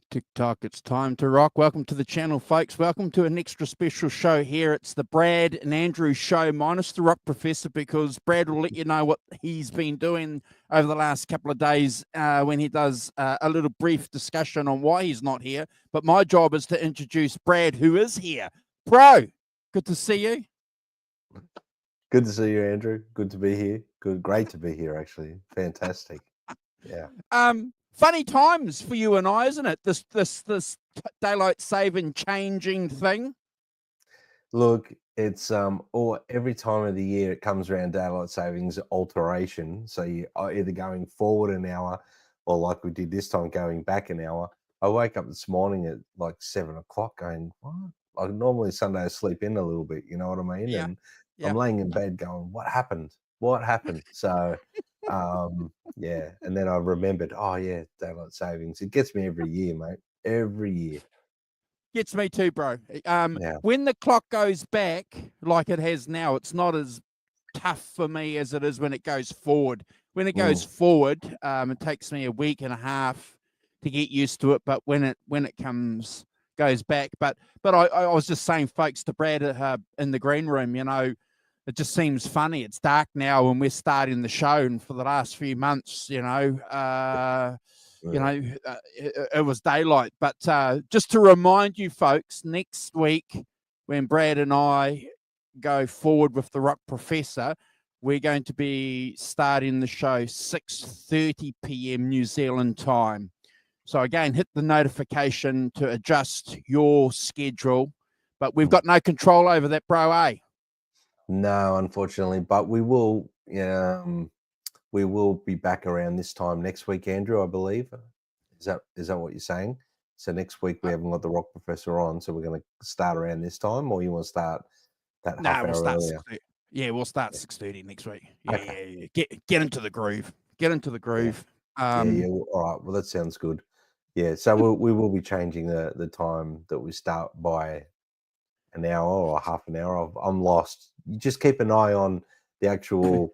TikTok, it's time to rock. Welcome to the channel, folks. Welcome to an extra special show here. It's the Brad and Andrew show minus the Rock Professor, because Brad will let you know what he's been doing over the last couple of days when he does a little brief discussion on why he's not here. But my job is to introduce Brad, who is here. Bro, good to see you. Good to see you, Andrew. Good to be here. Great to be here, actually. Fantastic. Yeah. Funny times for you and I, isn't it? This daylight saving changing thing. Look, it's every time of the year it comes around, daylight savings alteration. So you are either going forward an hour, or like we did this time, going back an hour. I wake up this morning at like 7 o'clock going, what? Like normally Sunday I sleep in a little bit, you know what I mean? Yeah. And Yeah. I'm laying in bed going, what happened? What happened? So yeah, and then I remembered, oh yeah, daylight savings. It gets me every year, mate. Every year. Gets me too, bro. Yeah. When the clock goes back like it has now, it's not as tough for me as it is when it goes forward. When it goes forward, it takes me a week and a half to get used to it. But when it goes back, but I was just saying, folks, to Brad in the green room, you know, it just seems funny. It's dark now and we're starting the show, and for the last few months, it was daylight. But just to remind you folks, next week when Brad and I go forward with the Rock Professor, we're going to be starting the show 6:30 p.m. New Zealand time. So again, hit the notification to adjust your schedule, but we've got no control over that, bro, eh? No, unfortunately, but we will. We will be back around this time next week, Andrew. I believe. Is that what you're saying? So next week we haven't got the Rock Professor on, so we're going to start around this time, or you want to start that half hour earlier? We'll start 6:30 next week. Yeah, Okay. yeah. Get into the groove. Get into the groove. Yeah. All right. Well, that sounds good. Yeah. So we will be changing the time that we start by an hour or half an hour. I'm lost. You just keep an eye on the actual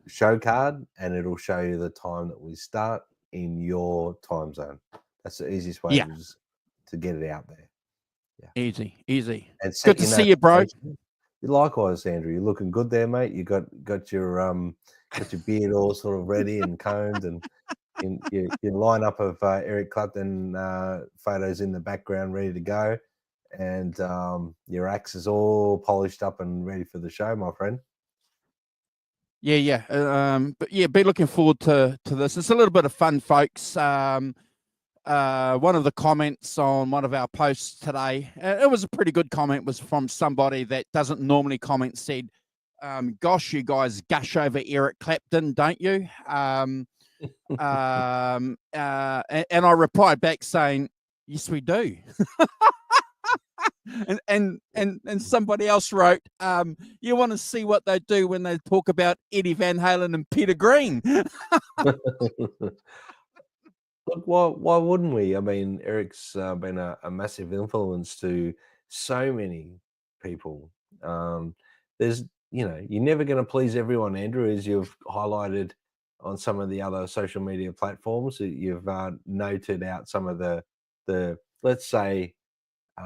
show card, and it'll show you the time that we start in your time zone. That's the easiest way to get it out there. Yeah. Easy. And good to see you, bro. Likewise, Andrew. You're looking good there, mate. You got your beard all sort of ready and combed, and your lineup of Eric Clapton photos in the background ready to go. And your axe is all polished up and ready for the show, my friend. Yeah. But yeah, be looking forward to this. It's a little bit of fun, folks. One of the comments on one of our posts today, it was a pretty good comment, was from somebody that doesn't normally comment, said, gosh, you guys gush over Eric Clapton, don't you? And I replied back saying, yes, we do. And somebody else wrote, you want to see what they do when they talk about Eddie Van Halen and Peter Green. Look, why wouldn't we? I mean, Eric's been a massive influence to so many people. There's, you're never going to please everyone, Andrew, as you've highlighted on some of the other social media platforms. You've noted out some of the let's say,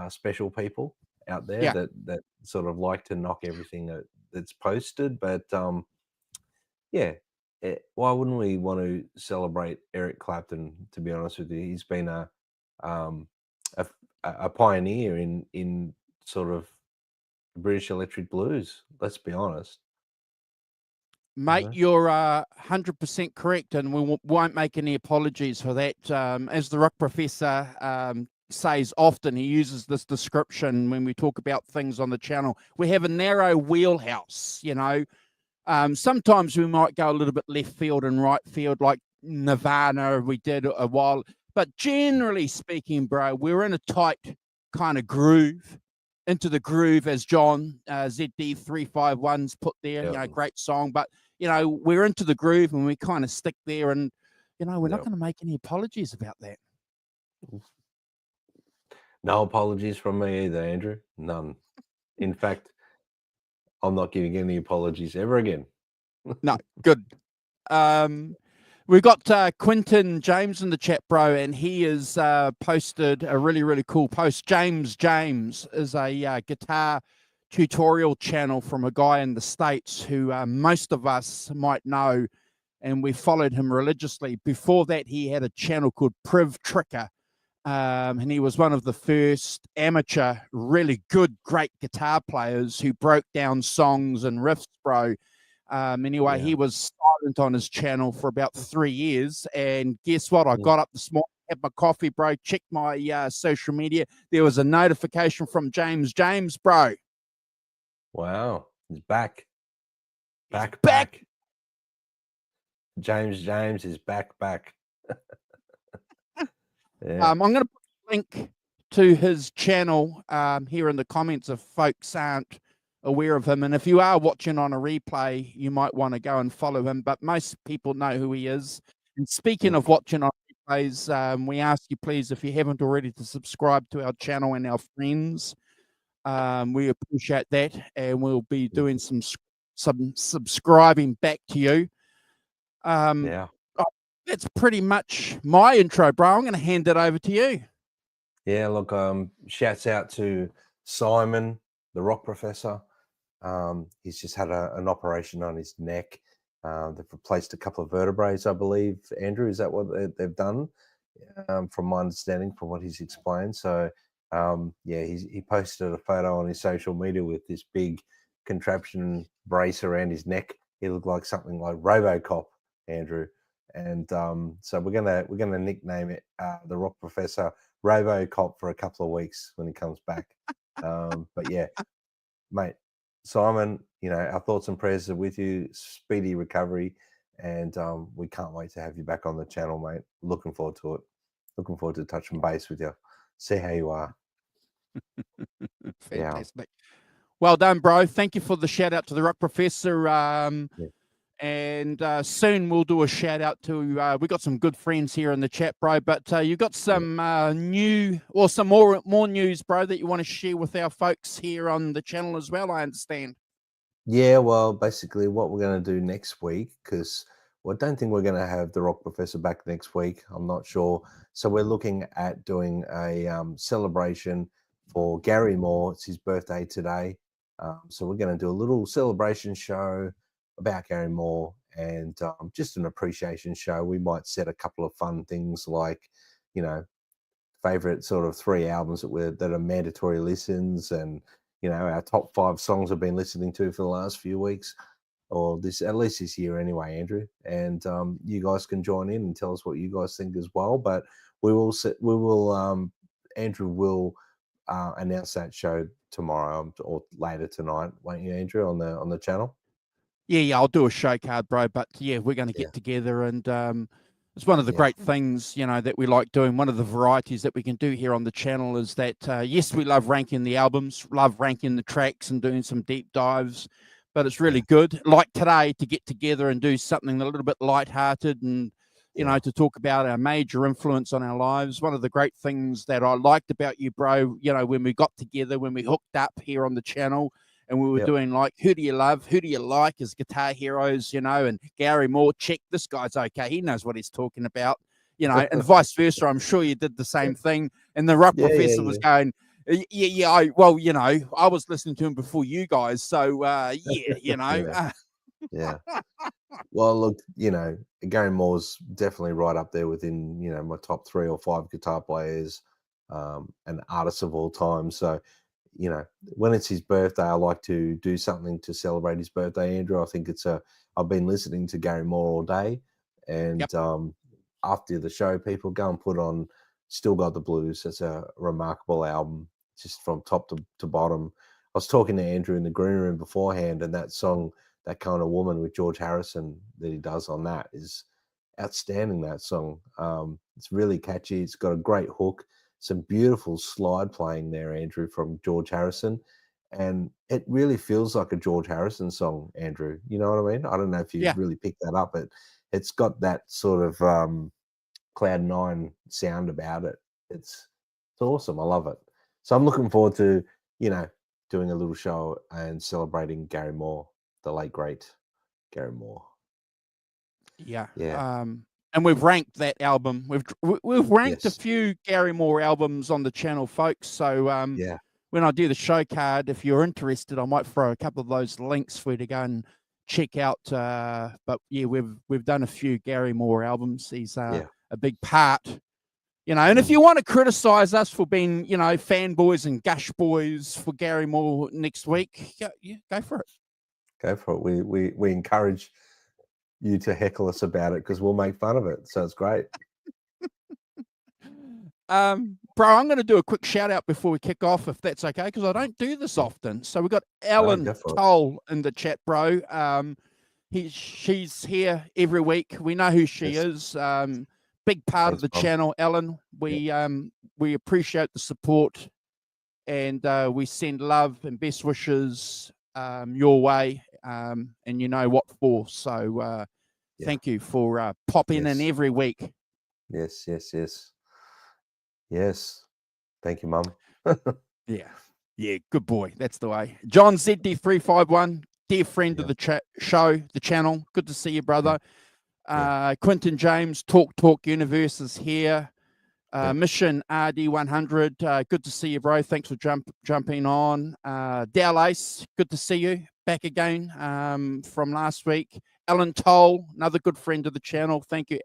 special people out there that sort of like to knock everything that's posted. But why wouldn't we want to celebrate Eric Clapton? To be honest with you, he's been a pioneer in sort of British electric blues. Let's be honest, mate. You're 100% correct, and we won't make any apologies for that. As the Rock Professor says often, he uses this description when we talk about things on the channel. We have a narrow wheelhouse, sometimes we might go a little bit left field and right field, like Nirvana we did a while, but generally speaking, bro, we're in a tight kind of groove. Into the Groove, as John ZD351's put there. Yep. Great song. But, we're into the groove and we kind of stick there, and, we're not going to make any apologies about that. No apologies from me either, Andrew. None. In fact, I'm not giving any apologies ever again. No, good. We've got Quinton James in the chat, bro, and he has posted a really, really cool post. James is a guitar tutorial channel from a guy in the States who most of us might know, and we followed him religiously. Before that, he had a channel called Priv Tricker, and he was one of the first amateur, really good, great guitar players who broke down songs and riffs, bro. Anyway, he was silent on his channel for about 3 years, and guess what? I got up this morning, had my coffee, bro, checked my social media. There was a notification from James, bro. Wow, he's back. Back. James is back. I'm going to put a link to his channel here in the comments if folks aren't aware of him. And if you are watching on a replay, you might want to go and follow him. But most people know who he is. And speaking of watching on replays, we ask you, please, if you haven't already, to subscribe to our channel and our friends. We appreciate that. And we'll be doing some subscribing back to you. That's pretty much my intro, bro. I'm going to hand it over to you. Yeah, look, shouts out to Simon, the rock professor. He's just had an operation on his neck. They've replaced a couple of vertebrae, I believe. Andrew, is that what they've done? From my understanding, from what he's explained. So, he posted a photo on his social media with this big contraption brace around his neck. He looked like something like RoboCop, Andrew. And so we're gonna nickname it the Rock Professor RoboCop for a couple of weeks when he comes back. But yeah, mate, Simon, our thoughts and prayers are with you. Speedy recovery, and we can't wait to have you back on the channel, mate. Looking forward to it. Looking forward to touching base with you. See how you are. Fantastic. Well done, bro. Thank you for the shout out to the Rock Professor. And soon we'll do a shout out to, we got some good friends here in the chat, bro, but you got some some more news, bro, that you want to share with our folks here on the channel as well, I understand. Yeah, well, basically what we're going to do next week, because I don't think we're going to have the Rock Professor back next week. I'm not sure. So we're looking at doing a celebration for Gary Moore. It's his birthday today. So we're going to do a little celebration show about Gary Moore, and just an appreciation show. We might set a couple of fun things like, favorite sort of 3 albums that are mandatory listens, and our top 5 songs I've been listening to for the last few weeks, or at least this year anyway, Andrew. And you guys can join in and tell us what you guys think as well. But Andrew will announce that show tomorrow or later tonight, won't you, Andrew, on the channel? Yeah, I'll do a show card, bro. But yeah, we're going to get together, and it's one of the great things, that we like doing. One of the varieties that we can do here on the channel is that, yes, we love ranking the albums, love ranking the tracks and doing some deep dives, but it's really good, like today, to get together and do something a little bit lighthearted and, to talk about our major influence on our lives. One of the great things that I liked about you, bro, when we got together, when we hooked up here on the channel, and we were doing like, who do you love? Who do you like as guitar heroes, and Gary Moore, check, this guy's okay. He knows what he's talking about, and vice versa. I'm sure you did the same thing. And the Rock Professor was going, I was listening to him before you guys. So, Yeah. Well, look, Gary Moore's definitely right up there within, my top 3 or 5 guitar players and artists of all time. So, when it's his birthday, I like to do something to celebrate his birthday, Andrew. I think I've been listening to Gary Moore all day, and after the show, people go and put on Still Got the Blues. It's a remarkable album, just from top to bottom. I was talking to Andrew in the green room beforehand, and that song, That Kind of Woman, with George Harrison, that he does on that is outstanding. That song, it's really catchy. It's got a great hook. some beautiful slide playing there, Andrew, from George Harrison. And it really feels like a George Harrison song, Andrew. You know what I mean? I don't know if you Yeah. really picked that up, but it's got that sort of Cloud Nine sound about it. It's awesome. I love it. So I'm looking forward to, doing a little show and celebrating Gary Moore, the late great Gary Moore. Yeah. Yeah. And we've ranked that album. We've ranked a Yes. few Gary Moore albums on the channel, folks. So Yeah. when I do the show card, if you're interested, I might throw a couple of those links for you to go and check out. But yeah, we've done a few Gary Moore albums. He's a big part, and if you want to criticize us for being, fanboys and gush boys for Gary Moore next week, go for it. Go for it. We encourage you to heckle us about it because we'll make fun of it. So it's great. Bro, I'm going to do a quick shout out before we kick off, if that's okay, because I don't do this often. So we've got Ellen Toll in the chat, bro. She's here every week. We know who she is. Big part of the channel, Ellen. We appreciate the support, and we send love and best wishes your way, and you know what for. So thank you for popping in every week. Yes. Thank you, Mum. Yeah, good boy. That's the way. John ZD351, dear friend of the show, the channel. Good to see you, brother. Quentin James, Talk Universe is here. Mission RD100, good to see you, bro. Thanks for jumping on. Dal Ace, good to see you back again from last week. Alan Toll, another good friend of the channel. Thank you.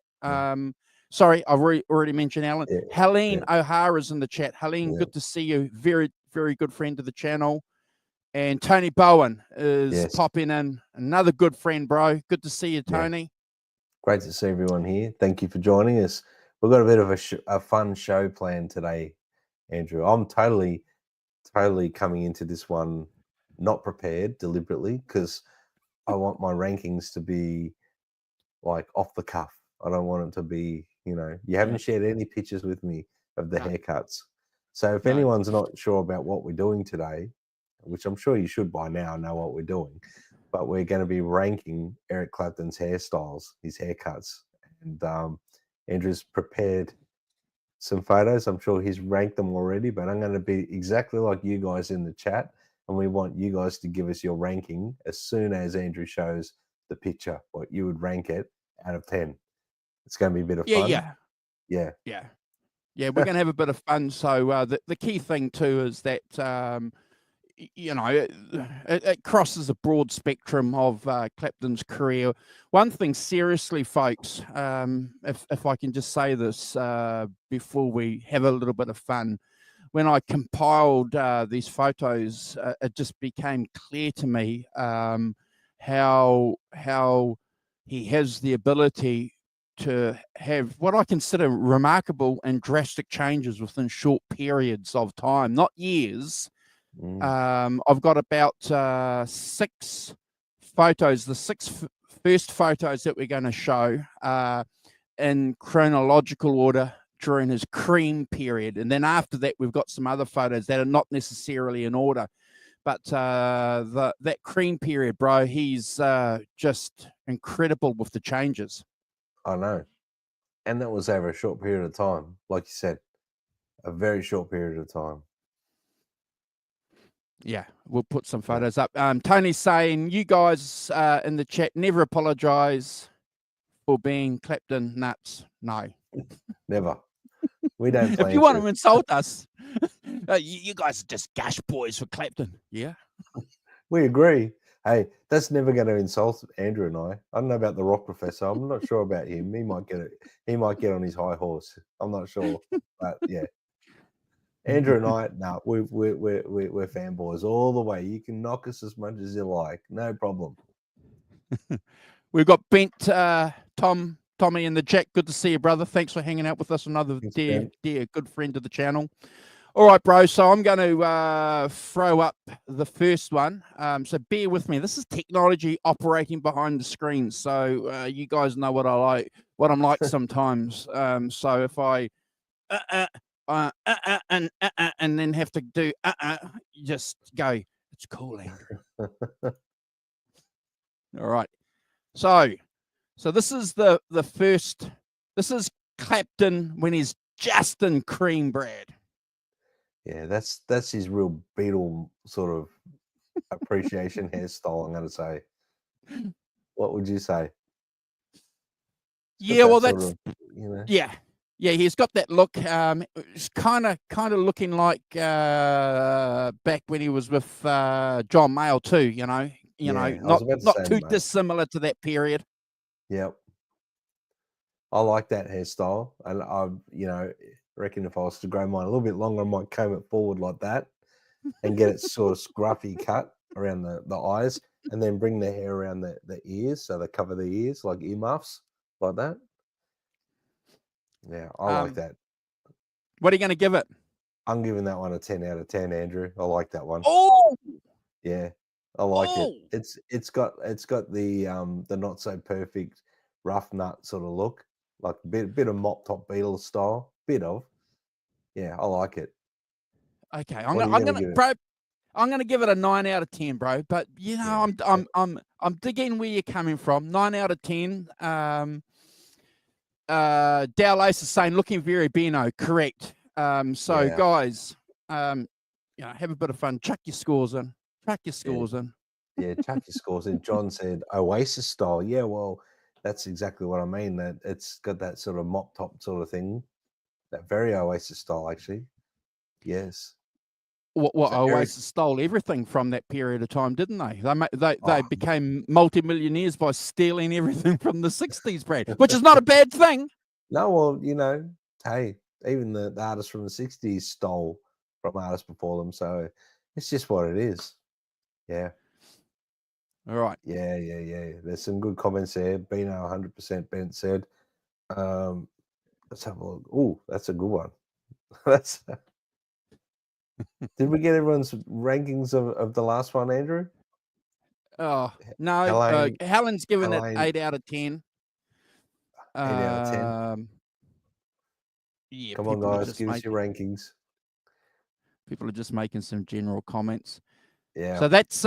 Sorry, I've already mentioned Alan. Helene O'Hara's in the chat. Helene, good to see you. Very, very good friend of the channel. And Tony Bowen is popping in. Another good friend, bro. Good to see you, Tony. Great to see everyone here. Thank you for joining us. We've got a bit of a fun show planned today, Andrew. I'm totally coming into this one not prepared deliberately because I want my rankings to be like off the cuff. I don't want it to be, you haven't shared any pictures with me of the haircuts. So if anyone's not sure about what we're doing today, which I'm sure you should by now know what we're doing, but we're going to be ranking Eric Clapton's hairstyles, his haircuts. And Andrew's prepared some photos. I'm sure he's ranked them already, but I'm going to be exactly like you guys in the chat. And we want you guys to give us your ranking as soon as Andrew shows the picture, what you would rank it out of 10. It's going to be a bit of fun. Yeah, we're going to have a bit of fun. So the key thing too is that, it crosses a broad spectrum of Clapton's career. One thing seriously, folks, if I can just say this before we have a little bit of fun, when I compiled these photos, it just became clear to me how he has the ability to have what I consider remarkable and drastic changes within short periods of time, not years. I've got about 6 photos. The 6 first photos that we're going to show in chronological order during his cream period. And then after that, we've got some other photos that are not necessarily in order. But that cream period, bro, he's just incredible with the changes. I know. And that was over a short period of time. Like you said, a very short period of time. Yeah, we'll put some photos up. Tony's saying, you guys in the chat, never apologize for being Clapton nuts. No. Never. We don't plan if you want to insult us, you guys are just gush boys for Clapton. Yeah. We agree. Hey, that's never going to insult Andrew and I. I don't know about the rock professor. I'm not sure about him. He might get it. He might get on his high horse. I'm not sure. But yeah. Andrew and I, no, we're fanboys all the way. You can knock us as much as you like. No problem. We've got Bent Tommy in the chat. Good to see you, brother. Thanks for hanging out with us. Another dear good friend of the channel. All right, bro. So I'm going to throw up the first one. So bear with me. This is technology operating behind the screen. So you guys know what I'm like sometimes. So if I and then have to do you just go, it's cool, Andrew. All right. So this is the first. This is Clapton when he's just in cream, Brad. Yeah, that's his real Beatle sort of appreciation hairstyle, I'm going to say. What would you say? Yeah, well, that's sort of, yeah. He's got that look. It's kind of looking like back when he was with John Mayall too. Not too dissimilar to that period. Yep. I like that hairstyle, and I, reckon if I was to grow mine a little bit longer, I might comb it forward like that, and get it sort of scruffy cut around the eyes, and then bring the hair around the ears, so they cover the ears like earmuffs, like that. Yeah, I like that. What are you going to give it? I'm giving that one a 10 out of 10, Andrew. I like that one. Oh, yeah, I like it. It's got the not so perfect rough nut sort of look, like a bit of mop top Beatles style, yeah, I like it. Okay, I'm gonna give it a 9 out of 10, bro. But I'm digging where you're coming from. 9 out of 10. Dowlace is saying looking very Beano, correct. Guys, have a bit of fun. Chuck your scores in. Yeah, chuck your scores in. John said Oasis style. Yeah, well, that's exactly what I mean. That it's got that sort of mop top sort of thing. That very Oasis style, actually. Yes. Oasis stole everything from that period of time, didn't they? They became multimillionaires by stealing everything from the 60s, Brad, which is not a bad thing. No, well, hey, even the artists from the 60s stole from artists before them, so it's just what it is. Yeah. All right. Yeah. There's some good comments there. Beano 100% Bent said. Let's have a look. Oh, that's a good one. Did we get everyone's rankings of the last one, Andrew? Oh, no. Helen's given it 8 out of 10. 8 out of 10. Yeah. Come on, guys, give us your rankings. People are just making some general comments. Yeah. So that's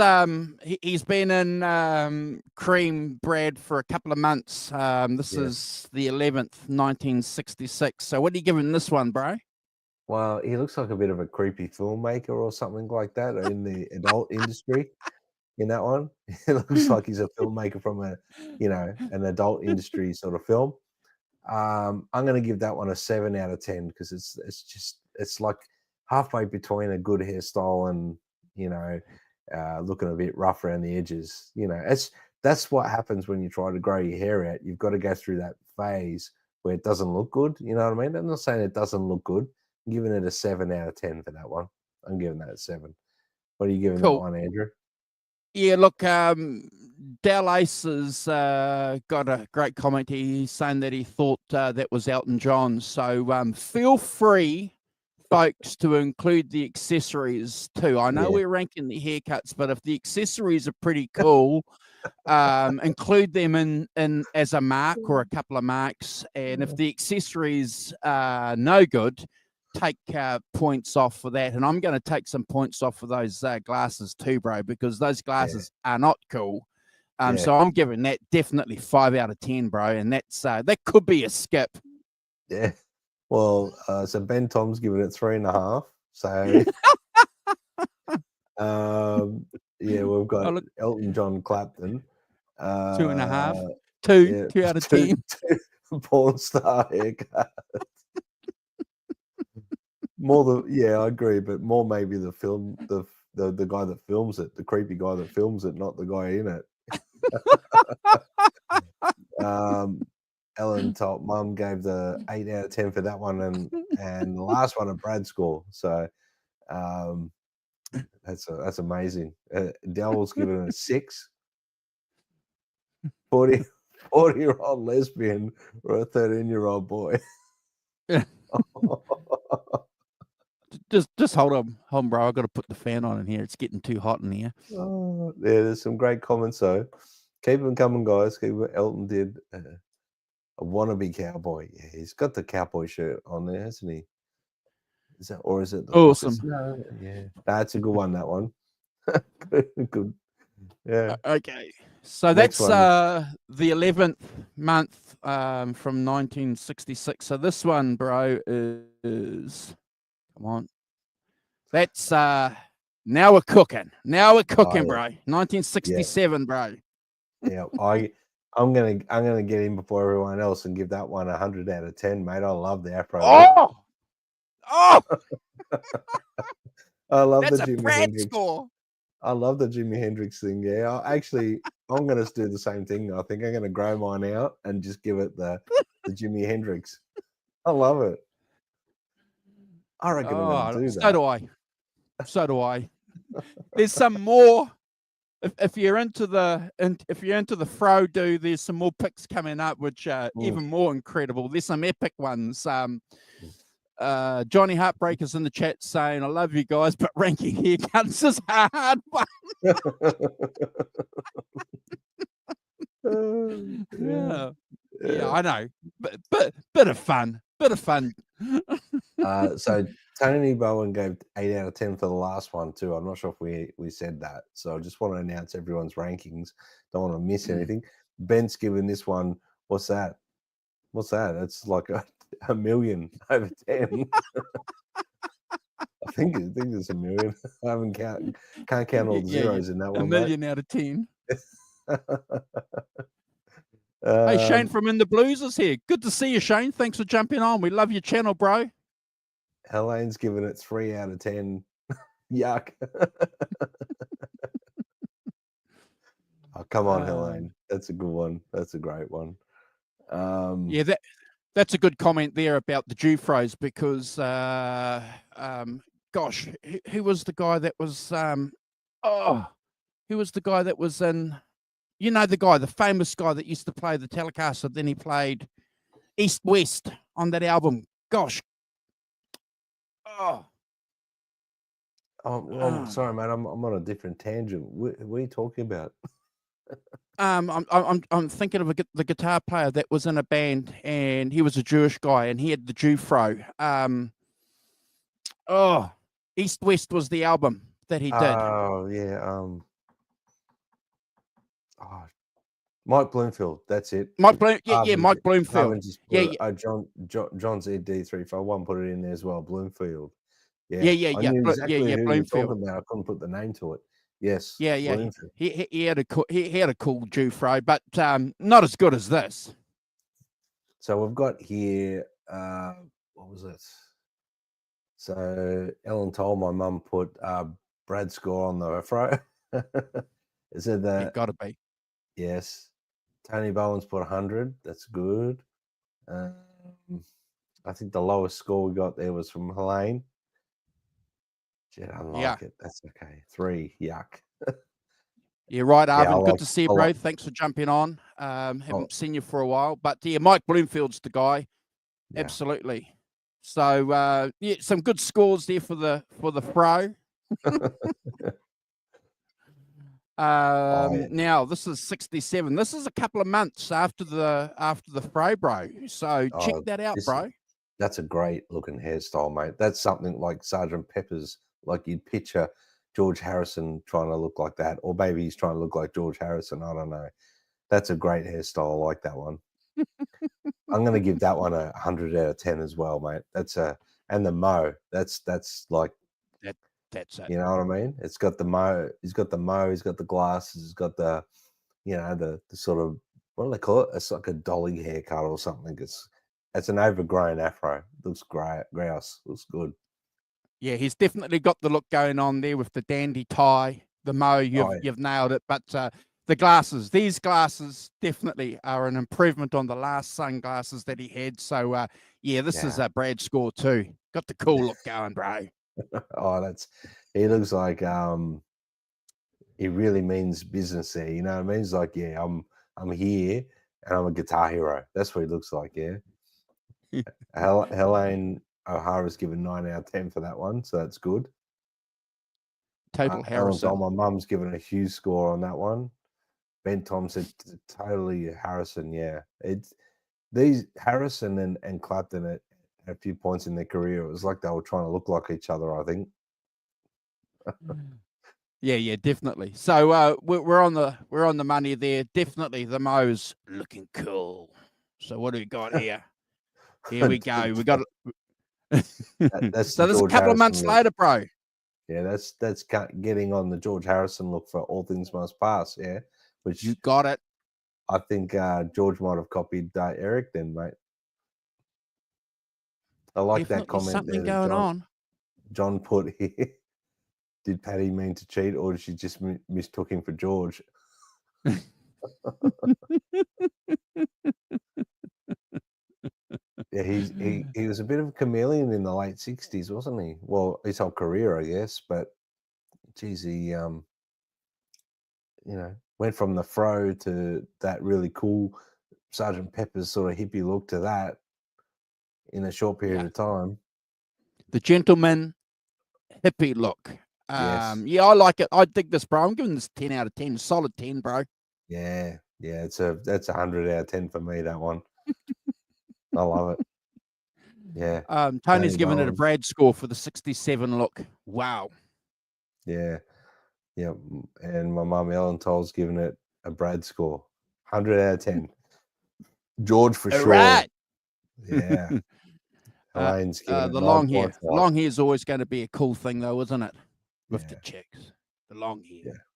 he's been in cream, Brad, for a couple of months. This is the 11th, 1966. So what are you giving this one, bro? Well, he looks like a bit of a creepy filmmaker or something like that in the adult industry. In that one, it looks like he's a filmmaker from an adult industry sort of film. I'm going to give that one a 7 out of 10 because it's like halfway between a good hairstyle and looking a bit rough around the edges. That's what happens when you try to grow your hair out. You've got to go through that phase where it doesn't look good. You know what I mean? I'm not saying it doesn't look good. I'm giving it a 7 out of 10 for that one. I'm giving that a 7. What are you giving that one, Andrew? Yeah, look, Dowlace has got a great comment here. He's saying that he thought that was Elton John. So feel free, folks, to include the accessories too. I know we're ranking the haircuts, but if the accessories are pretty cool, include them in as a mark or a couple of marks. And if the accessories are no good, take points off for that. And I'm going to take some points off for those glasses too, bro, because those glasses are not cool. So I'm giving that definitely 5 out of 10, bro. And that's that could be a skip. Yeah. Well, so Ben Tom's giving it 3.5. So we've got Elton John Clapton. 2.5. 2 out of 10. Porn star haircut. I agree, but more maybe the film, the guy that films it, the creepy guy that films it, not the guy in it. Ellen told Mum gave the 8 out of 10 for that one, and the last one a Brad score. So that's amazing. Dell's given it a 6. 40-year-old lesbian or a 13-year-old boy. Just hold on, bro. I got to put the fan on in here. It's getting too hot in here. Oh, there's some great comments though. Keep them coming, guys. Elton did a wannabe cowboy. Yeah, he's got the cowboy shirt on there, hasn't he? Is that, or is it the Awesome. Pockets? No, yeah, that's a good one. That one, good. Yeah. Okay. So Next that's one. the 11th month from 1966. So this one, bro, is come on. That's now we're cooking. Now we're cooking, yeah. bro. 1967, bro. Yeah, I'm gonna get in before everyone else and give that one 100 out of 10, mate. I love the Afro. Oh, oh, I love that's the a Jimi Brad Hendrix. score. I love the Jimi Hendrix thing. Yeah, I'm gonna do the same thing. I think I'm gonna grow mine out and just give it the Jimi Hendrix. I love it. I reckon I'm gonna do So that. do I. So do I. There's some more. If you're into the fro do, there's some more picks coming up, which are even more incredible. There's some epic ones. Johnny Heartbreaker's in the chat saying, "I love you guys, but ranking haircuts is a hard one." Yeah, I know. But bit of fun. So Tony Bowen gave 8 out of 10 for the last one too. I'm not sure if we said that. So I just want to announce everyone's rankings. Don't want to miss anything. Ben's given this one. What's that? It's like a million over 10. I think it's a million. I can't count all the zeros in that one. A million out of 10. Hey, Hey, Shane from In the Blues is here. Good to see you, Shane. Thanks for jumping on. We love your channel, bro. Helene's given it 3 out of 10. Yuck. Oh, come on, Helene. That's a good one. That's a great one. Yeah, that's a good comment there about the Jufros because, gosh, who was the guy that was, who was the guy that was in, the famous guy that used to play the Telecaster, then he played East West on that album. Gosh. Sorry, mate. I'm on a different tangent. What are you talking about? I'm thinking of the guitar player that was in a band, and he was a Jewish guy, and he had the Jufro. East West was the album that he did. Oh yeah. Mike Bloomfield. That's it. Mike Bloomfield. John's ED351 put it in there as well. Bloomfield. Yeah. I knew exactly who you were Bloomfield. talking about. I couldn't put the name to it. Yes. Yeah. He had a cool Jufro, but not as good as this. So we've got here. What was it? So Ellen told my mum put Brad's score on the Afro. Is it that? It got to be. Yes. Tony Bowen's put 100. That's good. I think the lowest score we got there was from Helene. She didn't like it. That's okay. 3. Yuck. Yeah, right, Arvin. Good to see you, bro. Thanks for jumping on. Haven't seen you for a while, but yeah, Mike Bloomfield's the guy. Yeah. Absolutely. So some good scores there for the Fro. Now this is 67. This is a couple of months after the Fro, bro. So check that out, bro. That's a great looking hairstyle, mate. That's something like Sergeant Pepper's. Like you'd picture George Harrison trying to look like that, or maybe he's trying to look like George Harrison. I don't know. That's a great hairstyle. I like that one. I'm going to give that one 100 out of 10 as well, mate. And the mo. That's like that's it. You know what I mean? It's got the mo. He's got the mo. He's got the glasses. He's got the sort of, what do they call it? It's like a dolly haircut or something. It's an overgrown afro. Looks great. Grouse. Looks good. Yeah, he's definitely got the look going on there with the dandy tie, the mo. You've nailed it. But the glasses, these glasses definitely are an improvement on the last sunglasses that he had. So this is a Brad score too. Got the cool look going, bro. He looks like he really means business there. You know what I mean? He's like, yeah, I'm here and I'm a guitar hero. That's what he looks like. Yeah. Helene O'Hara's given 9 out of 10 for that one, so that's good. Total Harrison. My mum's given a huge score on that one. Ben Tom said totally Harrison. Yeah, it's these Harrison and Clapton at a few points in their career. It was like they were trying to look like each other, I think. Yeah, definitely. So we're on the money there. Definitely, the Mo's looking cool. So what do we got here? Here we go. We got That's so the there's a George couple of Harrison months look. later, bro. Yeah, that's getting on the George Harrison look for All Things Must Pass. Yeah, which You got it. I think George might have copied Eric then, mate. I like Definitely that comment something there that going on. John put here. Did Patty mean to cheat, or did she just mistook him for George? Yeah, he was a bit of a chameleon in the late 60s, wasn't he? Well, his whole career, I guess. But geez, he went from the fro to that really cool Sergeant Pepper's sort of hippie look to that in a short period of time. The gentleman hippie look. Yes. Yeah, I like it. I dig this, bro. I'm giving this 10 out of 10. Solid 10, bro. Yeah. That's 100 out of 10 for me, that one. I love it. Yeah. Tony's giving it a Brad score for the 67 look. Wow. Yeah. Yeah. And my mum Ellen Toll's giving it a Brad score. 100 out of 10. George for All sure. Right. Yeah. Elaine's giving it the 9 long hair. points. The long hair is always going to be a cool thing, though, isn't it? With Yeah. the chicks. The long hair.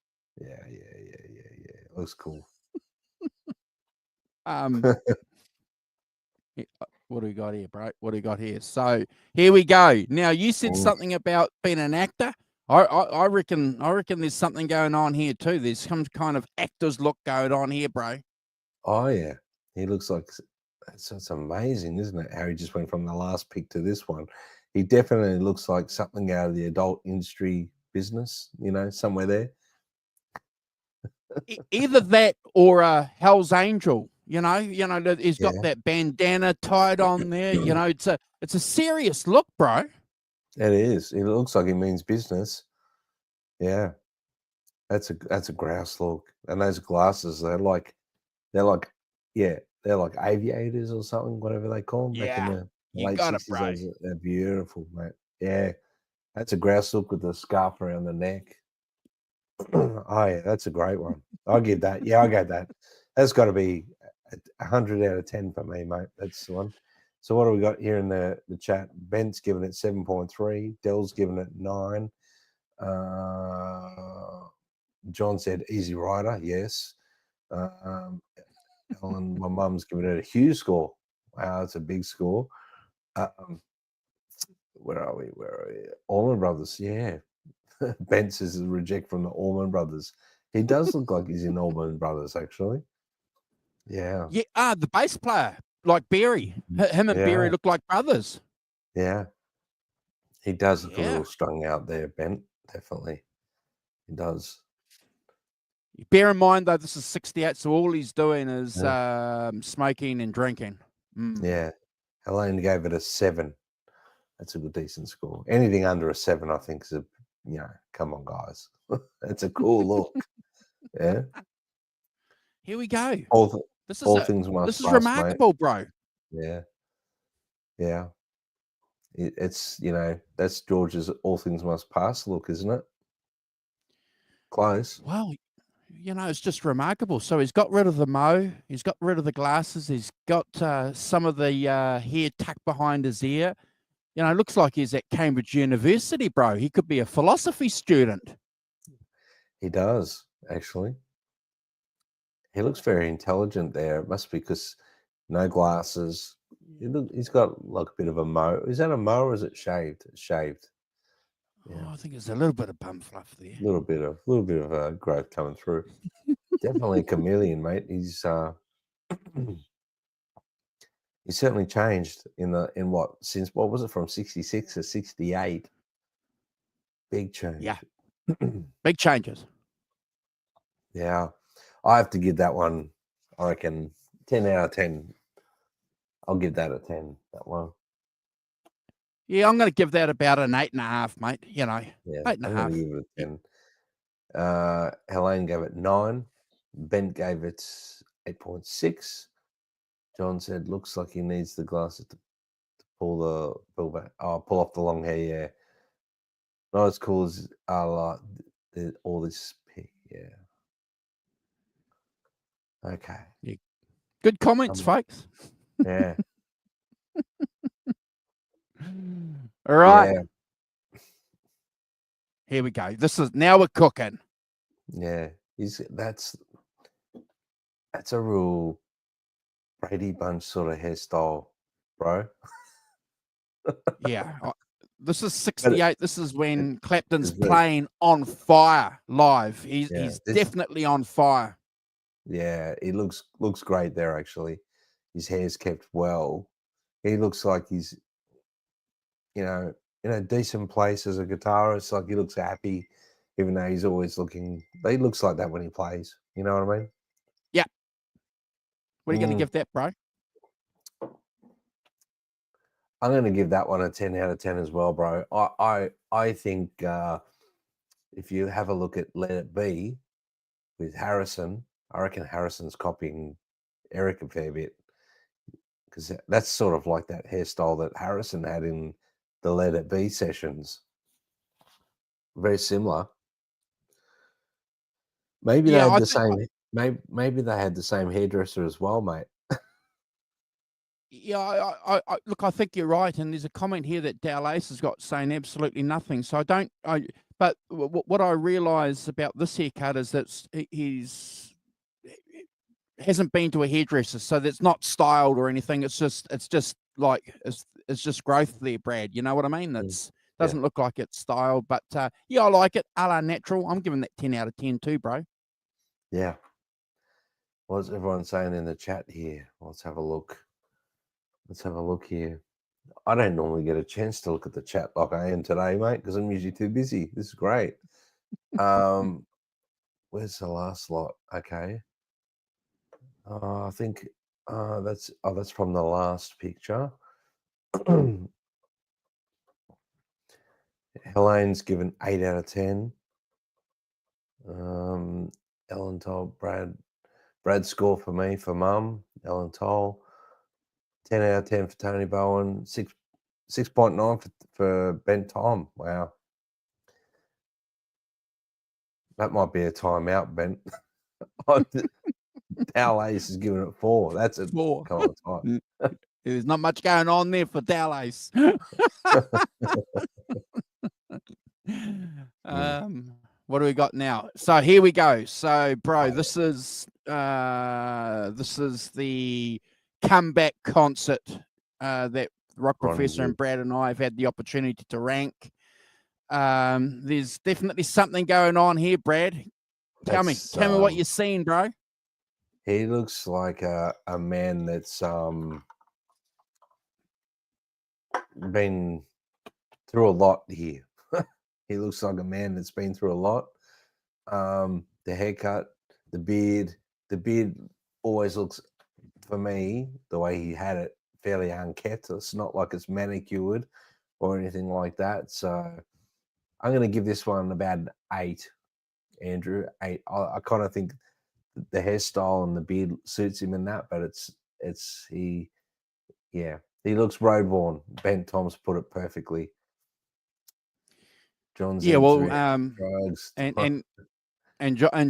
Yeah. It looks cool. What do we got here, bro? What do we got here? So here we go. Now you said something about being an actor. I reckon there's something going on here too. There's some kind of actor's look going on here, bro. Oh yeah, he looks like it's amazing, isn't it? How he just went from the last pick to this one. He definitely looks like something out of the adult industry business. Somewhere there. Either that or a Hell's Angel. He's got that bandana tied on there. It's a serious look, bro. It is. It looks like it means business. Yeah, that's a grouse look, and those glasses, they're like aviators or something, whatever they call them back in the late 60s. They're beautiful, mate. Yeah, that's a grouse look with the scarf around the neck. Oh yeah, that's a great one. I'll give that. Yeah, I get that. That's got to be 100 out of 10 for me, mate. That's the one. So what do we got here in the chat? Ben's giving it 7.3. Dell's giving it 9. John said Easy Rider. Yes. Ellen, my mum's giving it a huge score. Wow, that's a big score. Where are we? Allman Brothers. Yeah. Ben says a reject from the Allman Brothers. He does look like he's in Allman Brothers, actually. Yeah. Yeah. The bass player, like Barry. Him and Barry look like brothers. Yeah. He does look a little strung out there, Ben. Definitely. He does. Bear in mind, though, this is 68, so all he's doing is smoking and drinking. Yeah. Helene gave it a 7. That's a good, decent score. Anything under a 7, I think, is come on, guys. That's a cool look. Yeah. Here we go. This is remarkable, mate. bro. Yeah. Yeah. It's, that's George's All Things Must Pass look, isn't it? Close. Well, it's just remarkable. So he's got rid of the mo. He's got rid of the glasses. He's got some of the hair tucked behind his ear. It looks like he's at Cambridge University, bro. He could be a philosophy student. He does, actually. He looks very intelligent there. It must be because no glasses. He's got like a bit of a mo. Is that a mo or is it shaved? It's shaved. Yeah. Oh, I think there's a little bit of bum fluff there. A little bit of growth coming through. Definitely a chameleon, mate. He's certainly changed since what was it, from 66 to 68? Big change. Yeah. Big changes. Yeah. I have to give that one, I reckon, 10 out of 10. I'll give that a 10, that one. Yeah, I'm going to give that about an 8.5, mate. Yeah, 8.5. I'm going to give it a 10. Helene gave it 9. Ben gave it 8.6. John said, looks like he needs the glasses to pull off the long hair. Yeah, not as cool as like all this. Yeah. Okay. Yeah. Good comments, folks. Yeah. All right. Yeah. Here we go. Now we're cooking. Yeah. That's a real Brady Bunch sort of hairstyle, bro. Yeah. This is 68. This is when Clapton's Is that- playing on fire live. He's Yeah, definitely on fire. Yeah, he looks great there. Actually, his hair's kept well. He looks like he's, in a decent place as a guitarist. Like he looks happy, even though he's always looking. He looks like that when he plays. You know what I mean? Yeah. What are you going to give that, bro? I'm going to give that one a 10 out of 10 as well, bro. I think if you have a look at Let It Be with Harrison, I reckon Harrison's copying Eric a fair bit, because that's sort of like that hairstyle that Harrison had in the Let It Be sessions. Very similar. Maybe they had the same. Maybe they had the same hairdresser as well, mate. Yeah, I look, I think you're right. And there's a comment here that Dal Ace has got saying absolutely nothing. So but what I realise about this haircut is that he's hasn't been to a hairdresser, so that's not styled or anything. It's just like it's just growth there, Brad. You know what I mean? That's doesn't look like it's styled, but yeah, I like it. A la natural. I'm giving that 10 out of 10 too, bro. Yeah. What's everyone saying in the chat here? Let's have a look. Here. I don't normally get a chance to look at the chat like I am today, mate, because I'm usually too busy. This is great. Where's the last lot? Okay. I think that's from the last picture. Helene's given 8 out of 10. Ellen told Brad score for me for mum. Ellen Toll, 10 out of 10 for Tony Bowen, 6.9 for Ben Tom. Wow. That might be a timeout, Ben. Dal Ace is giving it 4. That's a 4. kind of time. There's not much going on there for Dal Ace. What do we got now? So here we go. So, bro, this is the comeback concert that Rock Professor and Brad and I have had the opportunity to rank. There's definitely something going on here, Brad. Tell me what you're seeing, bro. He looks like a man that's been through a lot here. He looks like a man that's been through a lot. The haircut, the beard always looks, for me, the way he had it, fairly unkempt. It's not like it's manicured or anything like that. So I'm going to give this one about an 8, Andrew. 8. I kind of think the hairstyle and the beard suits him in that, but he looks road worn. Ben Tom's put it perfectly. John's drugs and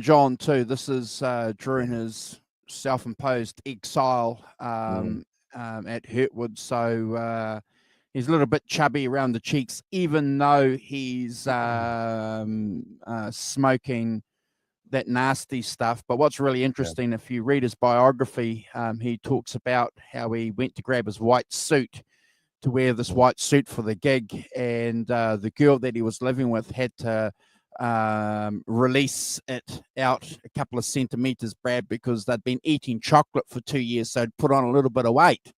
John too. This is during his self-imposed exile at Hurtwood, so he's a little bit chubby around the cheeks, even though he's smoking that nasty stuff. But what's really interesting, if you read his biography, he talks about how he went to grab his white suit to wear this white suit for the gig, and the girl that he was living with had to release it out a couple of centimeters, Brad, because they'd been eating chocolate for 2 years, so it'd put on a little bit of weight.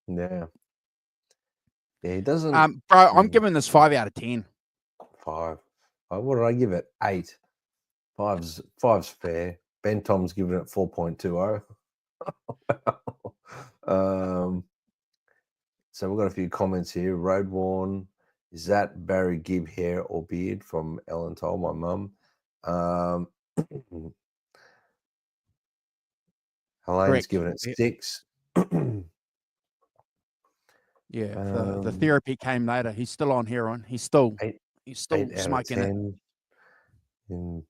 Yeah, he doesn't. Bro, I'm giving this 5 out of 10. 5. What did I give it? 8. 5's fair. Ben Tom's giving it 4.20. So we've got a few comments here. Road worn. Is that Barry Gibb hair or beard? From Ellen Toll, my mum. Helene's giving it 6. Yeah, the Um, therapy came later. He's still on heroin. He's still 8 out of smoking it. 10. And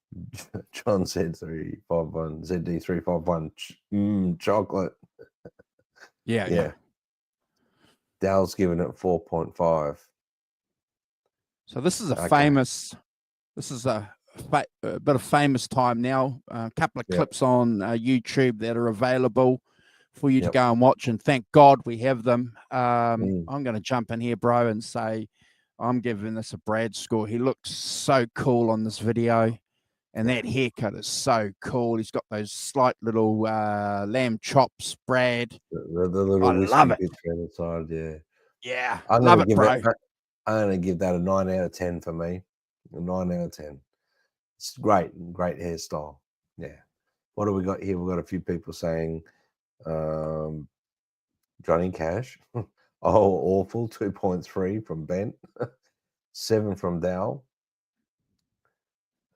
John said 351, ZD 351, chocolate. Yeah. Yeah. Dale's giving it 4.5. So this is a Okay. famous. This is a bit of famous time now. A couple of Yep. clips on YouTube that are available for you to Yep. go and watch, and thank God we have them. Mm. I'm going to jump in here, bro, and say I'm giving this a Brad score. He looks so cool on this video, and that haircut is so cool. He's got those slight little lamb chops, Brad. The little I whiskey love it. picture on the side, yeah. Yeah, I'm love gonna it, give bro. it. I'm gonna give that a 9 out of 10 for me. A 9 out of 10. It's great hairstyle. Yeah. What do we got here? We've got a few people saying, Johnny Cash. Oh, awful. 2.3 from Ben. 7 from Dal.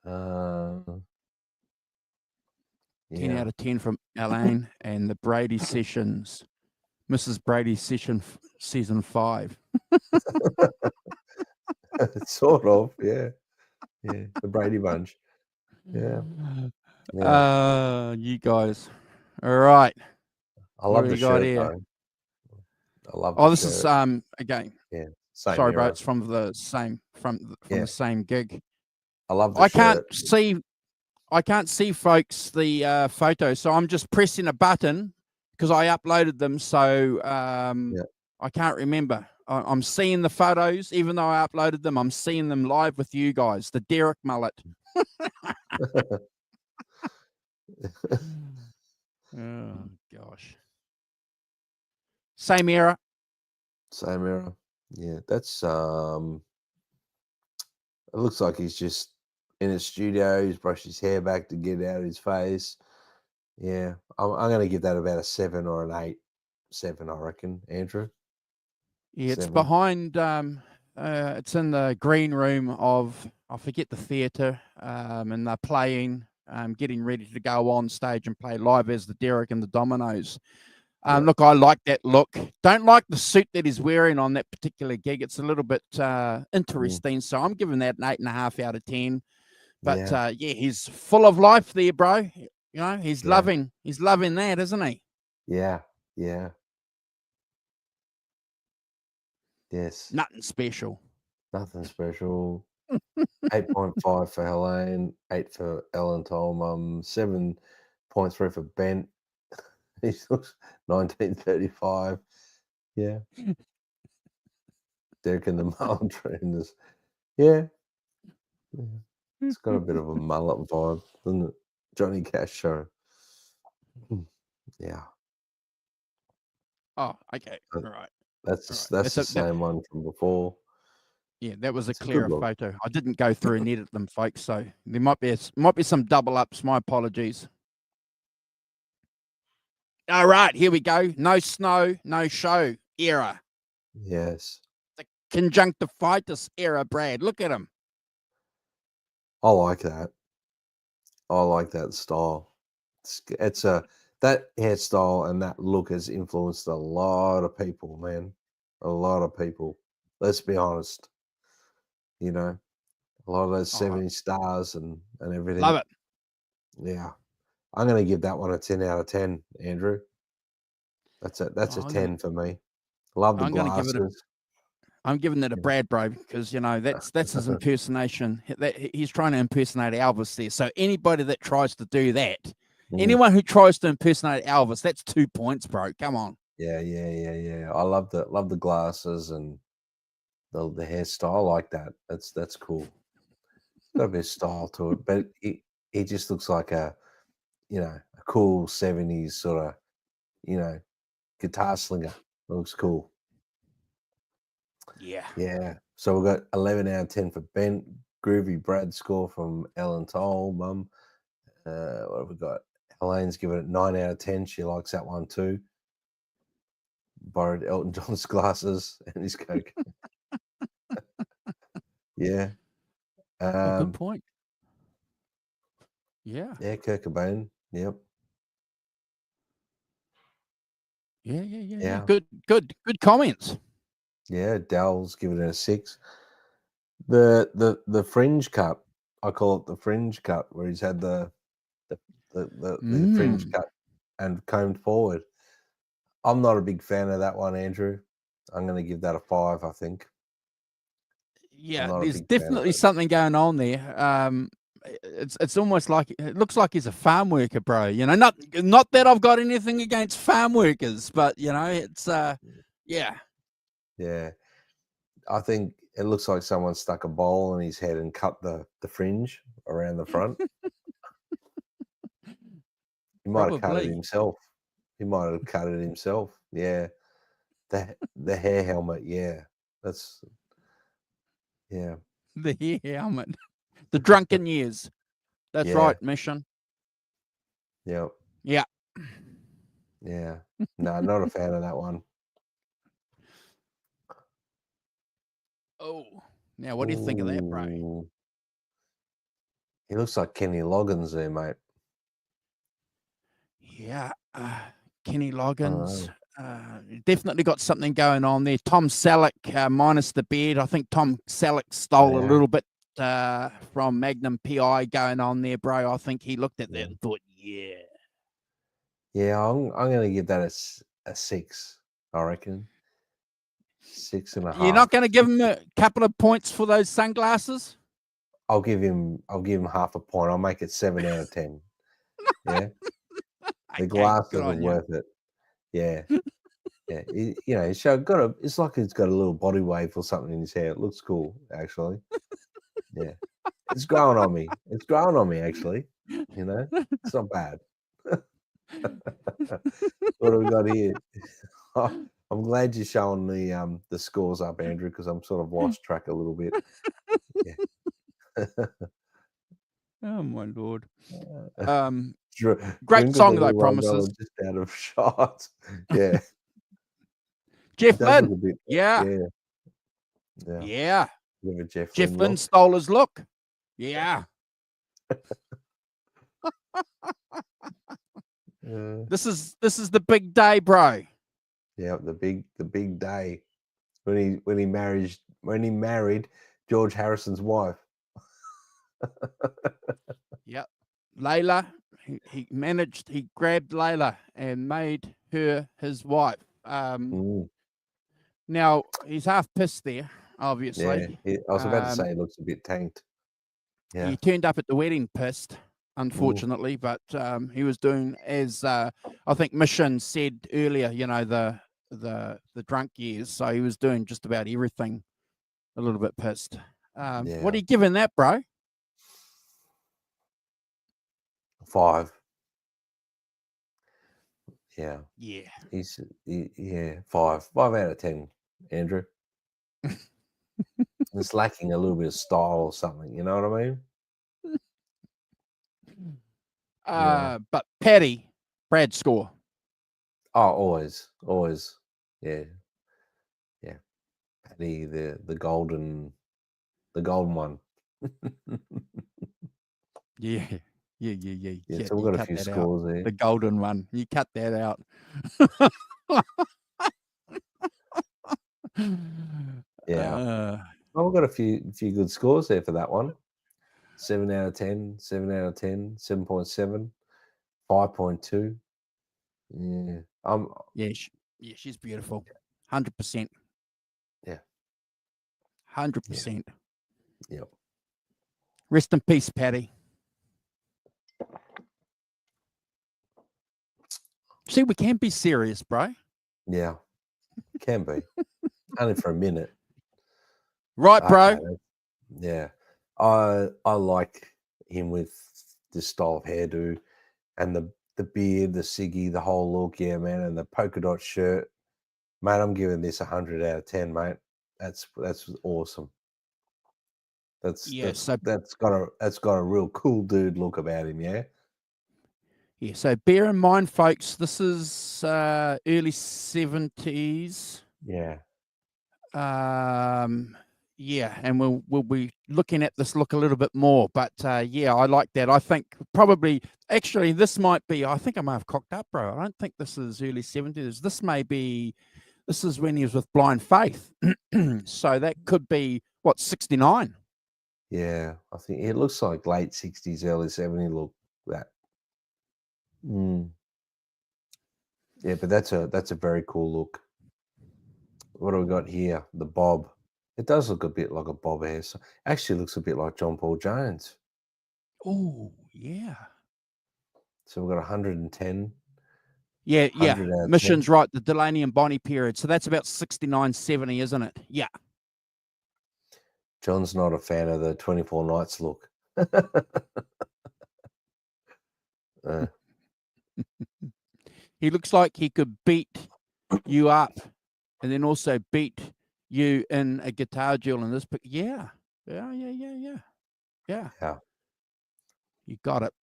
10 Yeah. out of 10 from Elaine and the Brady Sessions. Mrs. Brady Session season 5. Sort of, yeah. Yeah. The Brady Bunch. Yeah. Yeah. You guys. All right. I What love do the we got shirt here? though. I love Oh, the this is shirt. again. Yeah. Same Sorry, bro. era. It's from the same Yeah. the same gig. I love the I can't shirt. see folks the photo, so I'm just pressing a button because I uploaded them. So Yeah. I can't remember. I'm seeing the photos, even though I uploaded them. I'm seeing them live with you guys. The Derek mullet. Oh gosh. Same era. Same era. Yeah. That's it looks like he's just in his studio, he's brushed his hair back to get out of his face. Yeah. I'm gonna give that about a 7 or an 8. 7, I reckon, Andrew. Yeah, it's 7. behind. It's in the green room of I forget the theatre, and they're playing, getting ready to go on stage and play live as the Derek and the Dominoes. Yeah. Look, I like that look. Don't like the suit that he's wearing on that particular gig. It's a little bit interesting. So I'm giving that an 8.5 out of 10. But Yeah. yeah, he's full of life there, bro. You know, he's Yeah. loving that, isn't he? Yeah. Yeah. Yes. Nothing special. Nothing special. 8.5 for Helene, 8 for Ellen Tolmum, 7.3 for Ben. He looks 1935. Yeah. Derek and the Mullen Trainers. Yeah. Yeah. It's got a bit of a mullet vibe, doesn't it? Johnny Cash show. Yeah. Oh, okay. But All right. that's All right. the same one from before. Yeah, that was a It's a good clearer look. photo. I didn't go through and edit them, folks, so there might be some double ups. My apologies. All right, here we go. No snow, no show era. Yes. The conjunctivitis era, Brad. Look at him. I like that. I like that style. It's a that hairstyle and that look has influenced a lot of people, man. A lot of people. Let's be honest. You know, a lot of those Oh, 70 stars and love everything. it. Yeah. I'm gonna give that one a 10 out of 10, Andrew. That's Oh, a 10 for me. Love the I'm gonna give it a glasses. I'm giving it a Yeah. Brad, bro, because you know that's his impersonation. He's trying to impersonate Elvis there. So anybody that tries to do that, Mm. anyone who tries to impersonate Elvis, that's 2 points, bro. Come on. Yeah. I love the glasses and the hairstyle. I like that. That's cool. Got a bit of style to it, but he just looks like a a cool 70s sort of guitar slinger. Looks cool. Yeah. Yeah. So we've got 11 out of 10 for Ben. Groovy Brad score from Ellen Toll, Mum. What have we got? Elaine's given it 9 out of 10. She likes that one too. Borrowed Elton John's glasses and his Coke. Yeah. Oh, good point. Yeah. Yeah, Kurt Cobain. Yep. Yeah. Yeah. Good comments. Yeah, Dell's given it a 6. The fringe cut, I call it the fringe cut, where he's had the fringe cut and combed forward. I'm not a big fan of that one, Andrew. I'm going to give that a 5, I think. Yeah, not a there's big fan of definitely it. something going on there. It's almost like it looks like he's a farm worker, bro. You know, not that I've got anything against farm workers, but you know, it's yeah. Yeah. I think it looks like someone stuck a bowl in his head and cut the fringe around the front. He might have cut it Probably. himself. He might have cut it himself. Yeah. The hair helmet, yeah. That's yeah. The hair helmet. The drunken years. That's Yeah. right, Mission. Yep. Yeah. Yeah. No, not a fan of that one. Oh. Now what do you think of that, bro? Ooh. He looks like Kenny Loggins there, mate. Yeah. Kenny Loggins. Definitely got something going on there. Tom Selleck, minus the beard. I think Tom Selleck stole a little bit from Magnum PI going on there, bro. I think he looked at that and thought, yeah. Yeah, I'm going to give that a 6, I reckon. 6.5. You're not going to give him a couple of points for those sunglasses? I'll give him half a point. I'll make it 7 out of 10. Yeah. The glasses are worth it. Yeah. Yeah. It's like he's got a little body wave or something in his hair. It looks cool, actually. Yeah. It's growing on me. It's growing on me, actually. You know, it's not bad. What have we got here? I'm glad you're showing the scores up, Andrew, because I'm sort of lost track a little bit. Yeah. Oh my Lord. Great song though, Promises. Just out of shot. Yeah. Jeff Lynne. Yeah. Jeff Lynne stole his look. Yeah. This is the big day, bro. Yeah, the big day when he married George Harrison's wife. Yep. Layla, he grabbed Layla and made her his wife. Now he's half pissed there, obviously. Yeah, I was about to say he looks a bit tanked. Yeah. He turned up at the wedding pissed, unfortunately, but he was doing as I think Mission said earlier, you know, the drunk years, so he was doing just about everything a little bit pissed. What are you giving that, bro? 5. Yeah. Yeah. He's 5 out of 10, Andrew. It's lacking a little bit of style or something, you know what I mean? But Paddy, Brad score. Oh, always. Yeah. Paddy, the golden one. Yeah. So we've got a few scores there. The golden one. You cut that out. Yeah. Well, we've got a few good scores there for that one. 7 out of 10, 7 out of 10, 7.7, 5.2. Yeah. She's beautiful. 100%. Yeah. 100%. Yep. Rest in peace, Paddy. See, we can be serious, bro. Yeah. Can be. Only for a minute. Right, bro. Yeah. I like him with this style of hairdo and the beard, the ciggy, the whole look. Yeah, man. And the polka dot shirt. Mate, I'm giving this 100 out of 10, mate. That's awesome. That's got a real cool dude look about him, yeah. Yeah, so bear in mind, folks, this is early 70s. Yeah. Yeah, and we'll be looking at this look a little bit more, but yeah, I like that. I think probably actually this might be. I think I might have cocked up, bro. I don't think this is early 70s. This may be This is when he was with Blind Faith. So that could be, what, 69? Yeah, I think it looks like late 60s, early 70s look that. Yeah, but that's a very cool look. What do we got here? The bob. It does look a bit like a bob hair. Actually looks a bit like John Paul Jones. Oh, yeah. So we've got 110. Yeah. 100 out of Mission's 10. right, the Delaney and Bonnie period. So that's about 69, 70, isn't it? Yeah. John's not a fan of the 24 Nights look. He looks like he could beat you up and then also beat you in a guitar duel in this. But yeah. Yeah. You got it.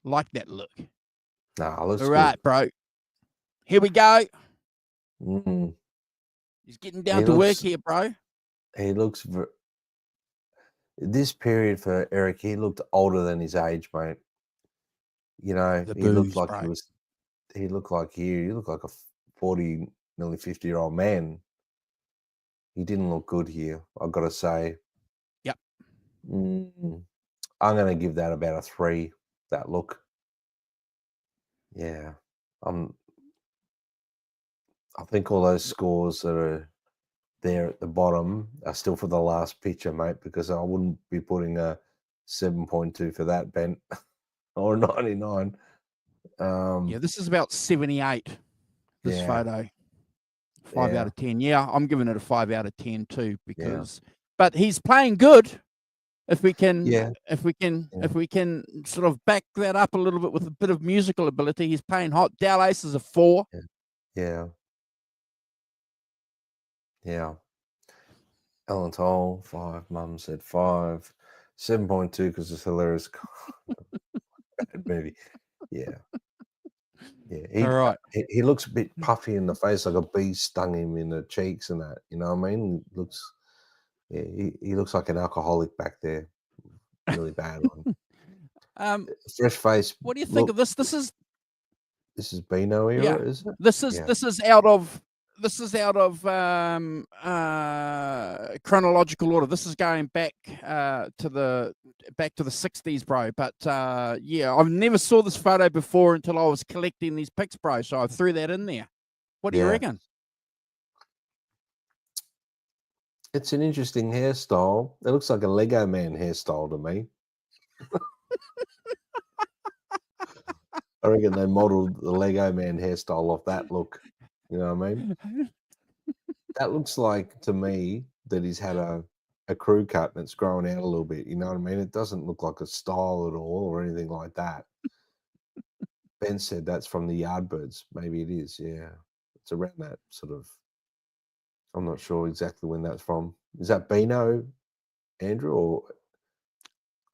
Like that look. Nah, looks All right, good. bro. Here we go. Mm. He's getting down to work here, bro. He looks this period for Eric. He looked older than his age, mate. You know, The he looked booze, like bro. he looked like you. He looked like a 40, nearly 50-year-old man. He didn't look good here, I've got to say. Yep. I'm going to give that about a 3. That look. Yeah, I think all those scores that are there at the bottom are still for the last picture, mate, because I wouldn't be putting a 7.2 for that, Ben, or 99. Yeah, this is about 78, this photo. 5 out of 10. Yeah, I'm giving it a 5 out of 10 too, because but he's playing good. If we can sort of back that up a little bit with a bit of musical ability, he's playing hot. Dal Ace is a 4. Yeah. Ellen Toll, 5. Mum said 5. 7.2 because it's hilarious. Bad movie. Yeah. All right. He looks a bit puffy in the face, like a bee stung him in the cheeks and that. You know what I mean? He looks like an alcoholic back there. Really bad one. Fresh face. What do you think of this? This is Beano era, is it? This is out of chronological order. This is going back to the 60s, bro. But I've never saw this photo before until I was collecting these pics, bro. So I threw that in there. What do you reckon? It's an interesting hairstyle. It looks like a Lego Man hairstyle to me. I reckon they modelled the Lego Man hairstyle off that look. You know what I mean? That looks like, to me, that he's had a crew cut and it's growing out a little bit. You know what I mean? It doesn't look like a style at all or anything like that. Ben said that's from the Yardbirds. Maybe it is, yeah. It's around that sort of... I'm not sure exactly when that's from. Is that Beano, Andrew, or...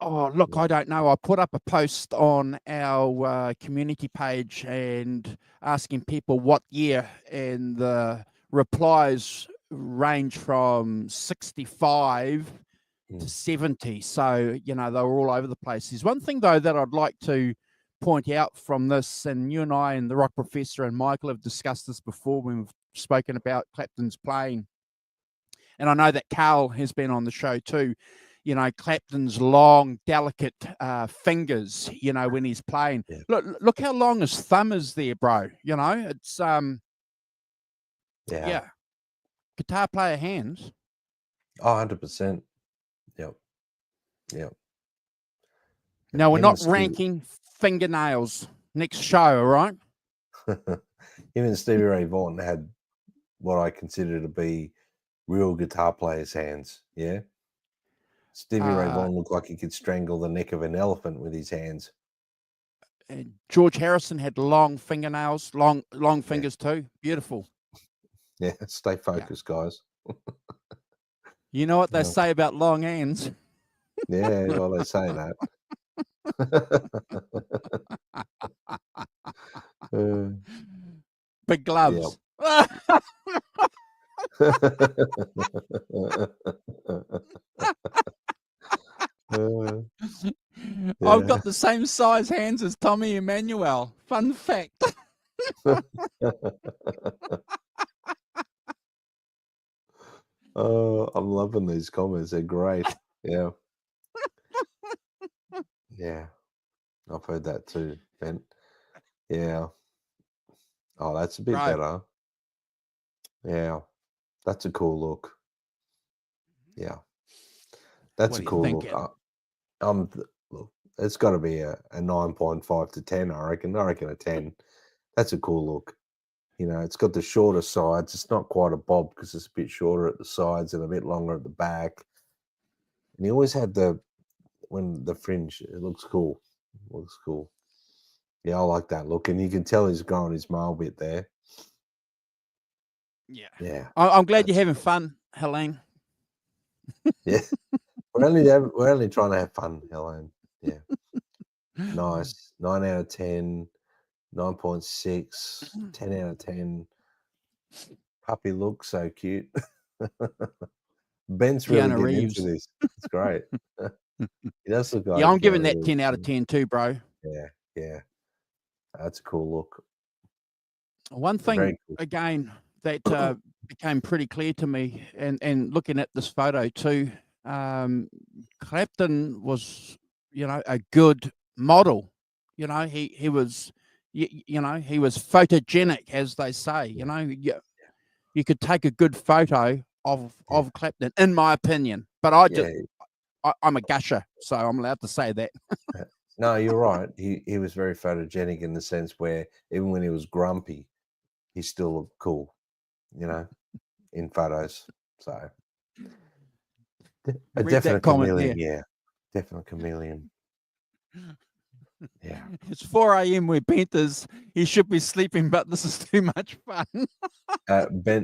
Oh, look, I don't know. I put up a post on our community page and asking people what year, and the replies range from 65 to 70. So, you know, they were all over the place. There's one thing, though, that I'd like to point out from this, and you and I and the Rock Professor and Michael have discussed this before when we've spoken about Clapton's playing. And I know that Carl has been on the show too. You know, Clapton's long, delicate fingers, you know, when he's playing. Yeah. Look how long his thumb is there, bro. You know, it's guitar player hands. Oh, 100%. Yep. Now, we're not ranking fingernails. Next show, all right? Him and Stevie Ray Vaughan had what I consider to be real guitar players' hands, yeah? Stevie Ray Vaughan looked like he could strangle the neck of an elephant with his hands. And George Harrison had long fingernails, long fingers too. Beautiful. Yeah, stay focused, guys. You know what they say about long hands? Yeah, well, they say that. Big gloves. I've got the same size hands as Tommy Emmanuel. Fun fact. Oh, I'm loving these comments. They're great. Yeah. Yeah. I've heard that too, Ben. Yeah. Oh, that's a bit Bro, better. Yeah. That's a cool look. Yeah. That's what a are you cool look. thinking? Look, it's got to be a 9.5 to 10, I reckon. I reckon a 10. That's a cool look. You know, it's got the shorter sides. It's not quite a bob because it's a bit shorter at the sides and a bit longer at the back. And he always had the fringe. It looks cool. Looks cool. Yeah, I like that look. And you can tell he's growing his male bit there. Yeah. Yeah. I'm glad you're That's having cool. fun, Helene. Yeah. We're only trying to have fun, Helen. Yeah. Nice. 9 out of 10, 9.6, 10 out of 10. Puppy looks so cute. Ben's really Keanu getting into Reeves. this. It's great. He does look Yeah, like I'm giving Keanu that 10 out of Reeves. 10 too, bro. Yeah, yeah. That's a cool look. One Very thing, cool. again, that became pretty clear to me, and looking at this photo too, Clapton was, a good model. He was, he was photogenic, as they say. You could take a good photo of Clapton, in my opinion. But Yeah. I'm a gusher, so I'm allowed to say that. No, you're right. He was very photogenic in the sense where even when he was grumpy, he still looked cool, in photos. So a Read that definite comment chameleon, there. yeah. Definite chameleon. Yeah. It's 4 a.m. where Bent is. He should be sleeping, but this is too much fun.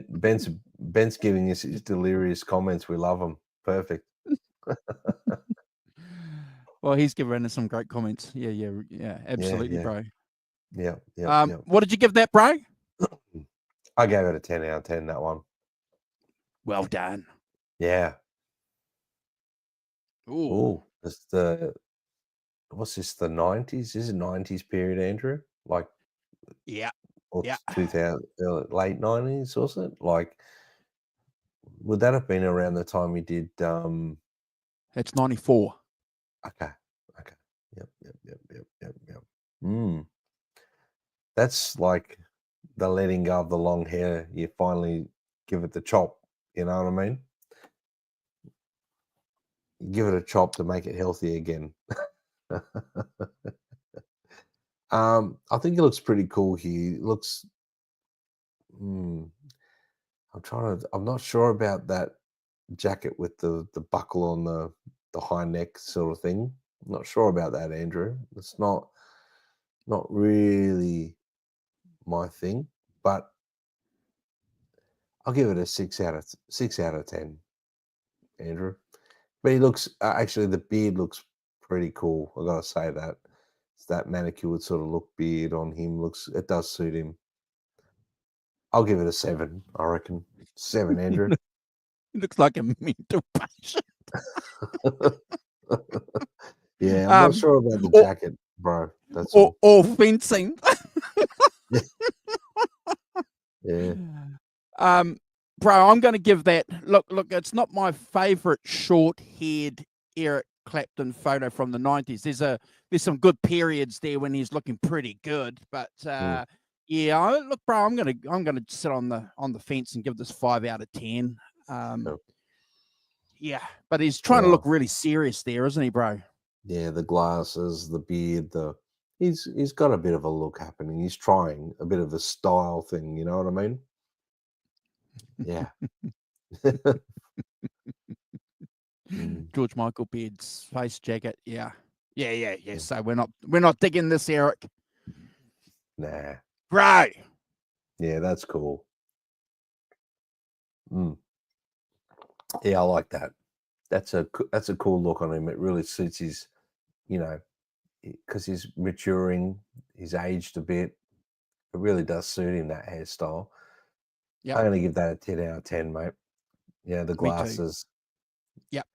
Ben's giving us his delirious comments. We love them. Perfect. Well, he's given us some great comments. Yeah, absolutely, Yeah. bro. Yeah. What did you give that, bro? I gave it a 10 out of 10, that one. Well done. Yeah. Ooh. Oh, what's this, the 90s? Is it 90s period, Andrew? Like, Yeah. or Yeah. 2000, late 90s, was it? Like, would that have been around the time we did, It's 94. okay. Yep. That's like the letting go of the long hair. You finally give it the chop, you know what I mean? You give it a chop to make it healthy again. I think it looks pretty cool here. It looks, I'm not sure about that jacket with the buckle on the high neck sort of thing. I'm not sure about that, Andrew. It's not really my thing, but I'll give it a 6 out of 10, Andrew. But he looks, actually the beard looks pretty cool. I gotta say that. It's that manicured sort of look beard on him. It does suit him. I'll give it a 7, I reckon. 7, Andrew. He looks like a mental patient. Yeah, I'm not sure about the Or, jacket, bro. That's all. or fencing. Yeah. Bro, I'm going to give that. Look, it's not my favorite short-haired Eric Clapton photo from the 90s. There's some good periods there when he's looking pretty good, but yeah, look, bro, I'm gonna sit on the fence and give this 5 out of 10. Yeah, but he's trying to look really serious there, isn't he, bro? Yeah, the glasses, the beard, he's got a bit of a look happening. He's trying a bit of a style thing, you know what I mean? Yeah. George Michael Beard's space jacket. Yeah. So we're not digging this, Eric. Nah. Right. Yeah, that's cool. Yeah, I like that. That's a cool look on him. It really suits his, because he's maturing, he's aged a bit. It really does suit him, that hairstyle. Yeah. I'm gonna give that a 10 out of 10, mate. Yeah, the Me too. glasses. Yep.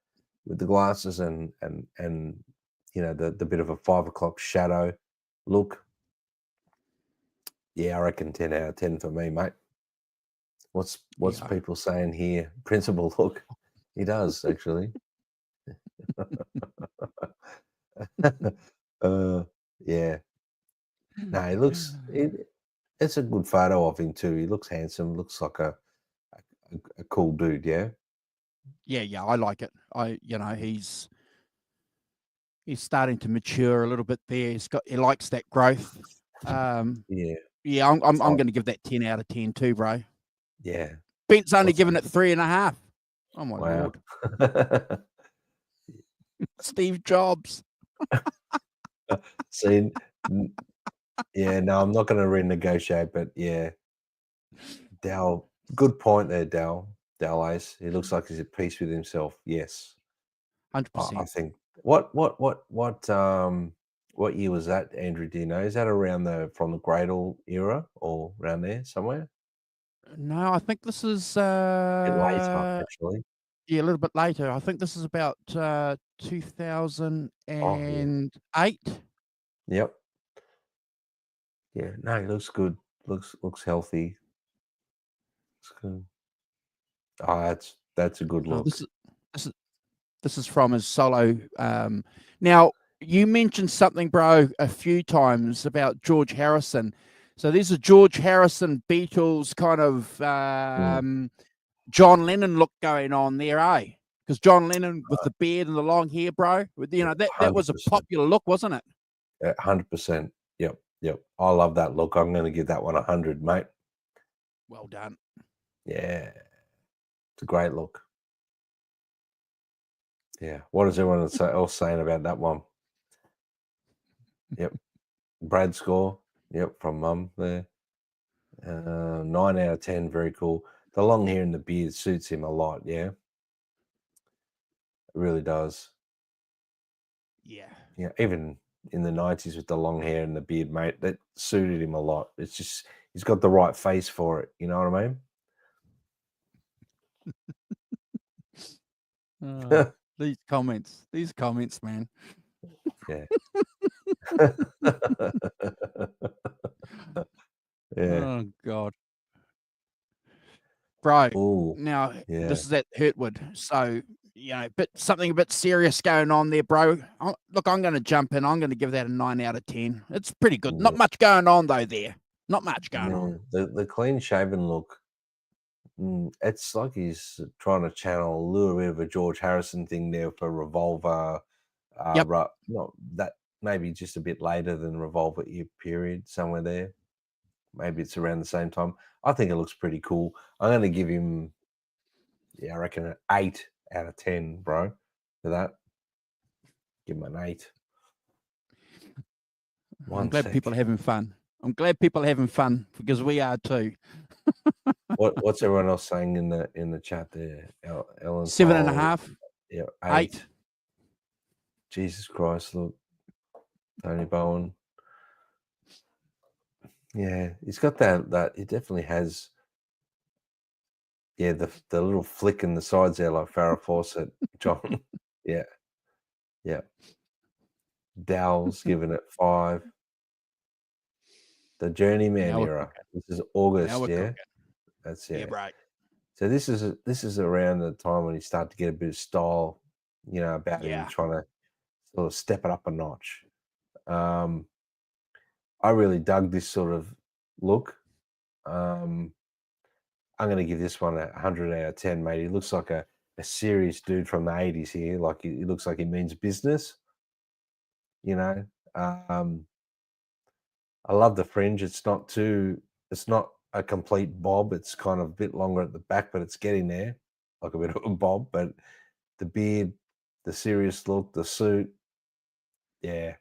With the glasses and the bit of a 5 o'clock shadow look. Yeah, I reckon 10 out of 10 for me, mate. What's Yeah. people saying here? Principal look. He does actually. Yeah. No, he looks. It's a good photo of him too. He looks handsome. Looks like a cool dude. Yeah. Yeah, I like it. He's starting to mature a little bit there. He likes that growth. Yeah. Yeah, I'm Fine. going to give that 10 out of 10 too, bro. Yeah. Bent's only What's given it 3.5. Oh my Wow. lord, Steve Jobs. See, yeah, no, I'm not going to renegotiate, but yeah, Dal, good point there, Dal Ace. He looks like he's at peace with himself. Yes, I 100%. think. What year was that, Andrew? Do you know? Is that around from the Gradle era or around there somewhere? No, I think this is A bit later, actually. yeah, a little bit later. I think this is about 2008. Oh yeah. Yep. Yeah. No, he looks good. Looks healthy. Looks good. Oh, that's a good Oh, look. this is from his solo. Now you mentioned something, bro, a few times about George Harrison. So there's a George Harrison Beatles kind of Mm, John Lennon look going on there, eh? Because John Lennon with the beard and the long hair, bro. That was a 100%. popular look, wasn't it? 100%. Yep. I love that look. I'm going to give that one 100, mate. Well done. Yeah, it's a great look. Yeah. What is everyone else saying about that one? Yep. Brad score. Yep, from Mum there. 9 out of 10. Very cool. The long hair and the beard suits him a lot. Yeah, it really does. Yeah. Yeah, even in the 90s with the long hair and the beard, mate, that suited him a lot. It's just he's got the right face for it. You know what I Oh, mean? these comments, man. Yeah. Yeah. Oh God, bro. Oh, Now yeah. this is at Hurtwood, so something a bit serious going on there, bro. Look, I'm going to jump in. I'm going to give that a 9 out of 10. It's pretty good. Yeah. Not much going on though there. Not much going on. Yeah. The clean shaven look. It's like he's trying to channel a little bit of a George Harrison thing there for Revolver. Yep. Not that, maybe just a bit later than Revolver period, somewhere there. Maybe it's around the same time. I think it looks pretty cool. I'm going to give him, I reckon an 8 out of 10, bro, for that. Give him an 8. I'm glad people are having fun. I'm glad people are having fun because we are too. What's everyone else saying in the chat there? Ellen 7.5. Yeah, 8. 8. Jesus Christ, look. Tony Bowen. Yeah, he's got that he definitely has. Yeah, the little flick in the sides there, like Farrah Fawcett, John. Yeah. Dowell's giving it 5. The Journeyman Now we're era. cooking. This is Now August, we're yeah? cooking. That's Yeah, right. So this is around the time when he started to get a bit of style, about him Yeah. trying to sort of step it up a notch. I really dug this sort of look. I'm going to give this one a 100 out of 10, mate. He looks like a serious dude from the 80s here. Like he looks like he means business, you know. Um, I love the fringe. It's not a complete bob. It's kind of a bit longer at the back, but it's getting there, like a bit of a bob. But the beard, the serious look, the suit, yeah,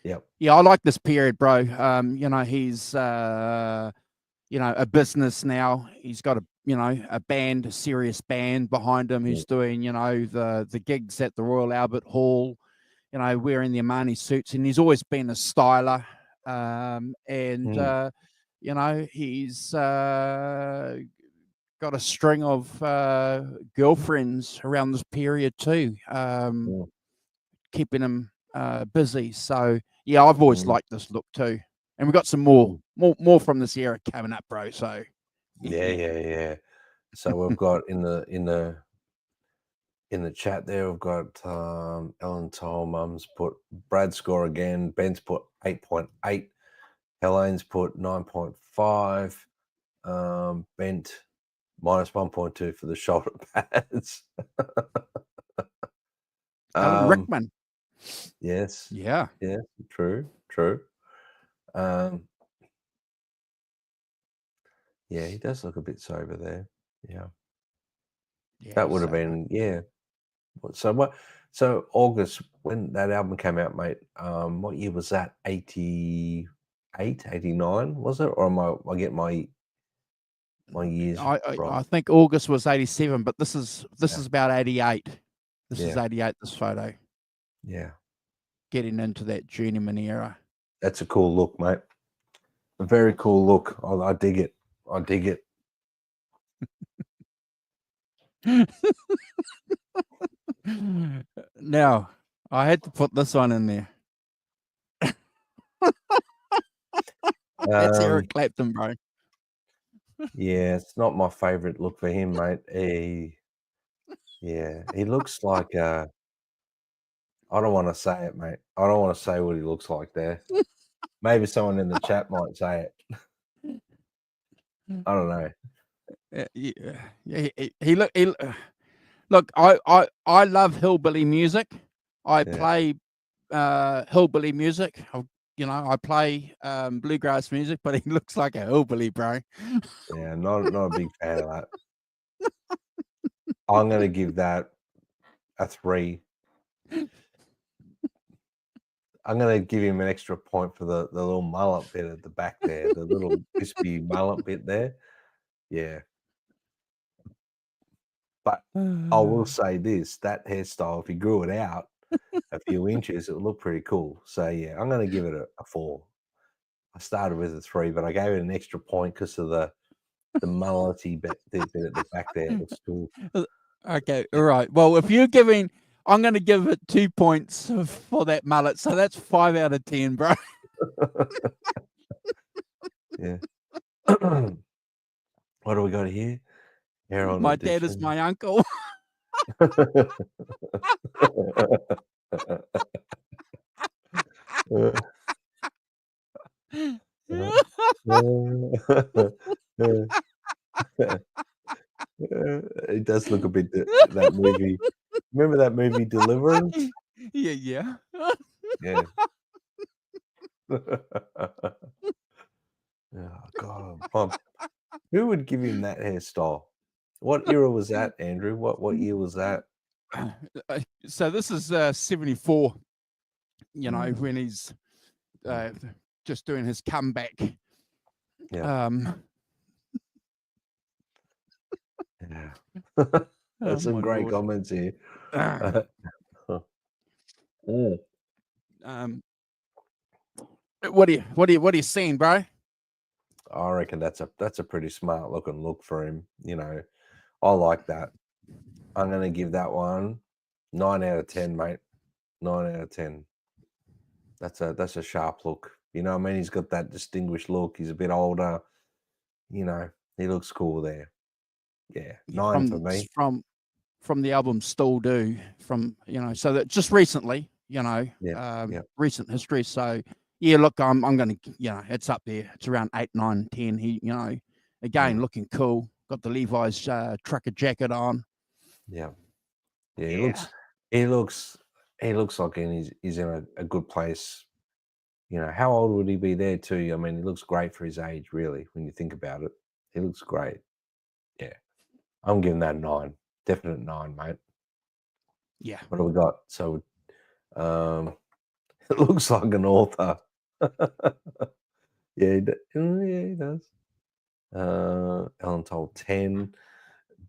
yep, Yeah, I like this period, bro. He's a business now. He's got a band, a serious band behind him mm, who's doing, the gigs at the Royal Albert Hall, wearing the Armani suits, and he's always been a styler. mm, He's got a string of girlfriends around this period too, mm, keeping him busy. So yeah, I've always mm, liked this look too, and we've got some mm. more from this era coming up, bro. So Yeah. So we've got in the chat there, we've got Ellen Toll, Mum's put Brad score again. Ben's put 8.8. Helene's put 9.5. Bent minus 1.2 for the shoulder pads. Alan Rickman. Yes. Yeah. Yeah. True. Yeah, he does look a bit sober there. Yeah. That would have been, yeah. So what? So August, when that album came out, mate, what year was that? 88, 89, was it? Or am I get my years wrong? I think August was 87, but this is about 88. This is 88, this photo. Yeah. Getting into that journeyman era. That's a cool look, mate. A very cool look. I dig it. I dig it. Now, I had to put this one in there. That's Eric Clapton, bro. Yeah, it's not my favorite look for him, mate. He looks like I don't want to say it, mate. I don't want to say what he looks like there. Maybe someone in the chat might say it. I don't know. Yeah, look. I love hillbilly music. I play hillbilly music. I play bluegrass music, but he looks like a hillbilly, bro. Yeah, not a big fan of that. I'm gonna give that a 3. I'm gonna give him an extra point for the little mullet bit at the back there, the little crispy mullet bit there. Yeah. But I will say this, that hairstyle, if he grew it out a few inches, it would look pretty cool. So yeah, I'm gonna give it a 4. I started with a 3, but I gave it an extra point because of the mullety bit at the back there. It looks cool. Okay, all right. Well, if you're giving, I'm going to give it 2 points for that mullet. So that's 5 out of 10, bro. Yeah. What do we got here? Hair My dad is my uncle. It does look a bit that movie. Remember that movie Deliverance? Yeah. Yeah. Oh God, who would give him that hairstyle? What era was that, Andrew? What year was that? So this is 74. When he's just doing his comeback. Yeah. Yeah. That's some great comments here. What are you seeing, bro? I reckon that's a pretty smart looking look for him. I like that. I'm gonna give that one 9 out of 10, mate. 9 out of 10. That's a sharp look. You know what I mean? He's got that distinguished look. He's a bit older. He looks cool there. Yeah, 9 for me. From the album Still Do, so that just recently, recent history. So yeah, look, I'm gonna, it's up there. It's around 8, 9, 10. He, again, looking cool. Got the Levi's trucker jacket on. Yeah. He looks like he's in a good place. How old would he be there too? I mean, he looks great for his age, really, when you think about it. He looks great. Yeah. I'm giving that a 9. Definite 9, mate. Yeah. What do we got? So it looks like an author. Yeah, he does. Ellen told 10.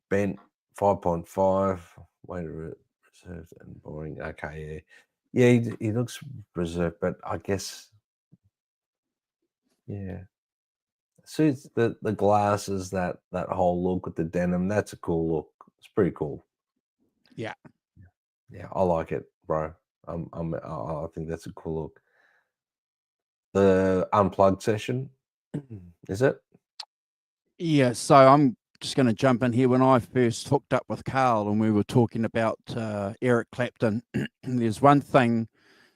Bent 5.5. Way to reserved and boring. Okay, yeah. He looks reserved, but I guess suits the glasses, that whole look with the denim. That's a cool look. It's pretty cool. Yeah, I like it, bro. I think that's a cool look. The unplugged session, is it? Yeah, so I'm just going to jump in here. When I first hooked up with Carl and we were talking about Eric Clapton, there's one thing,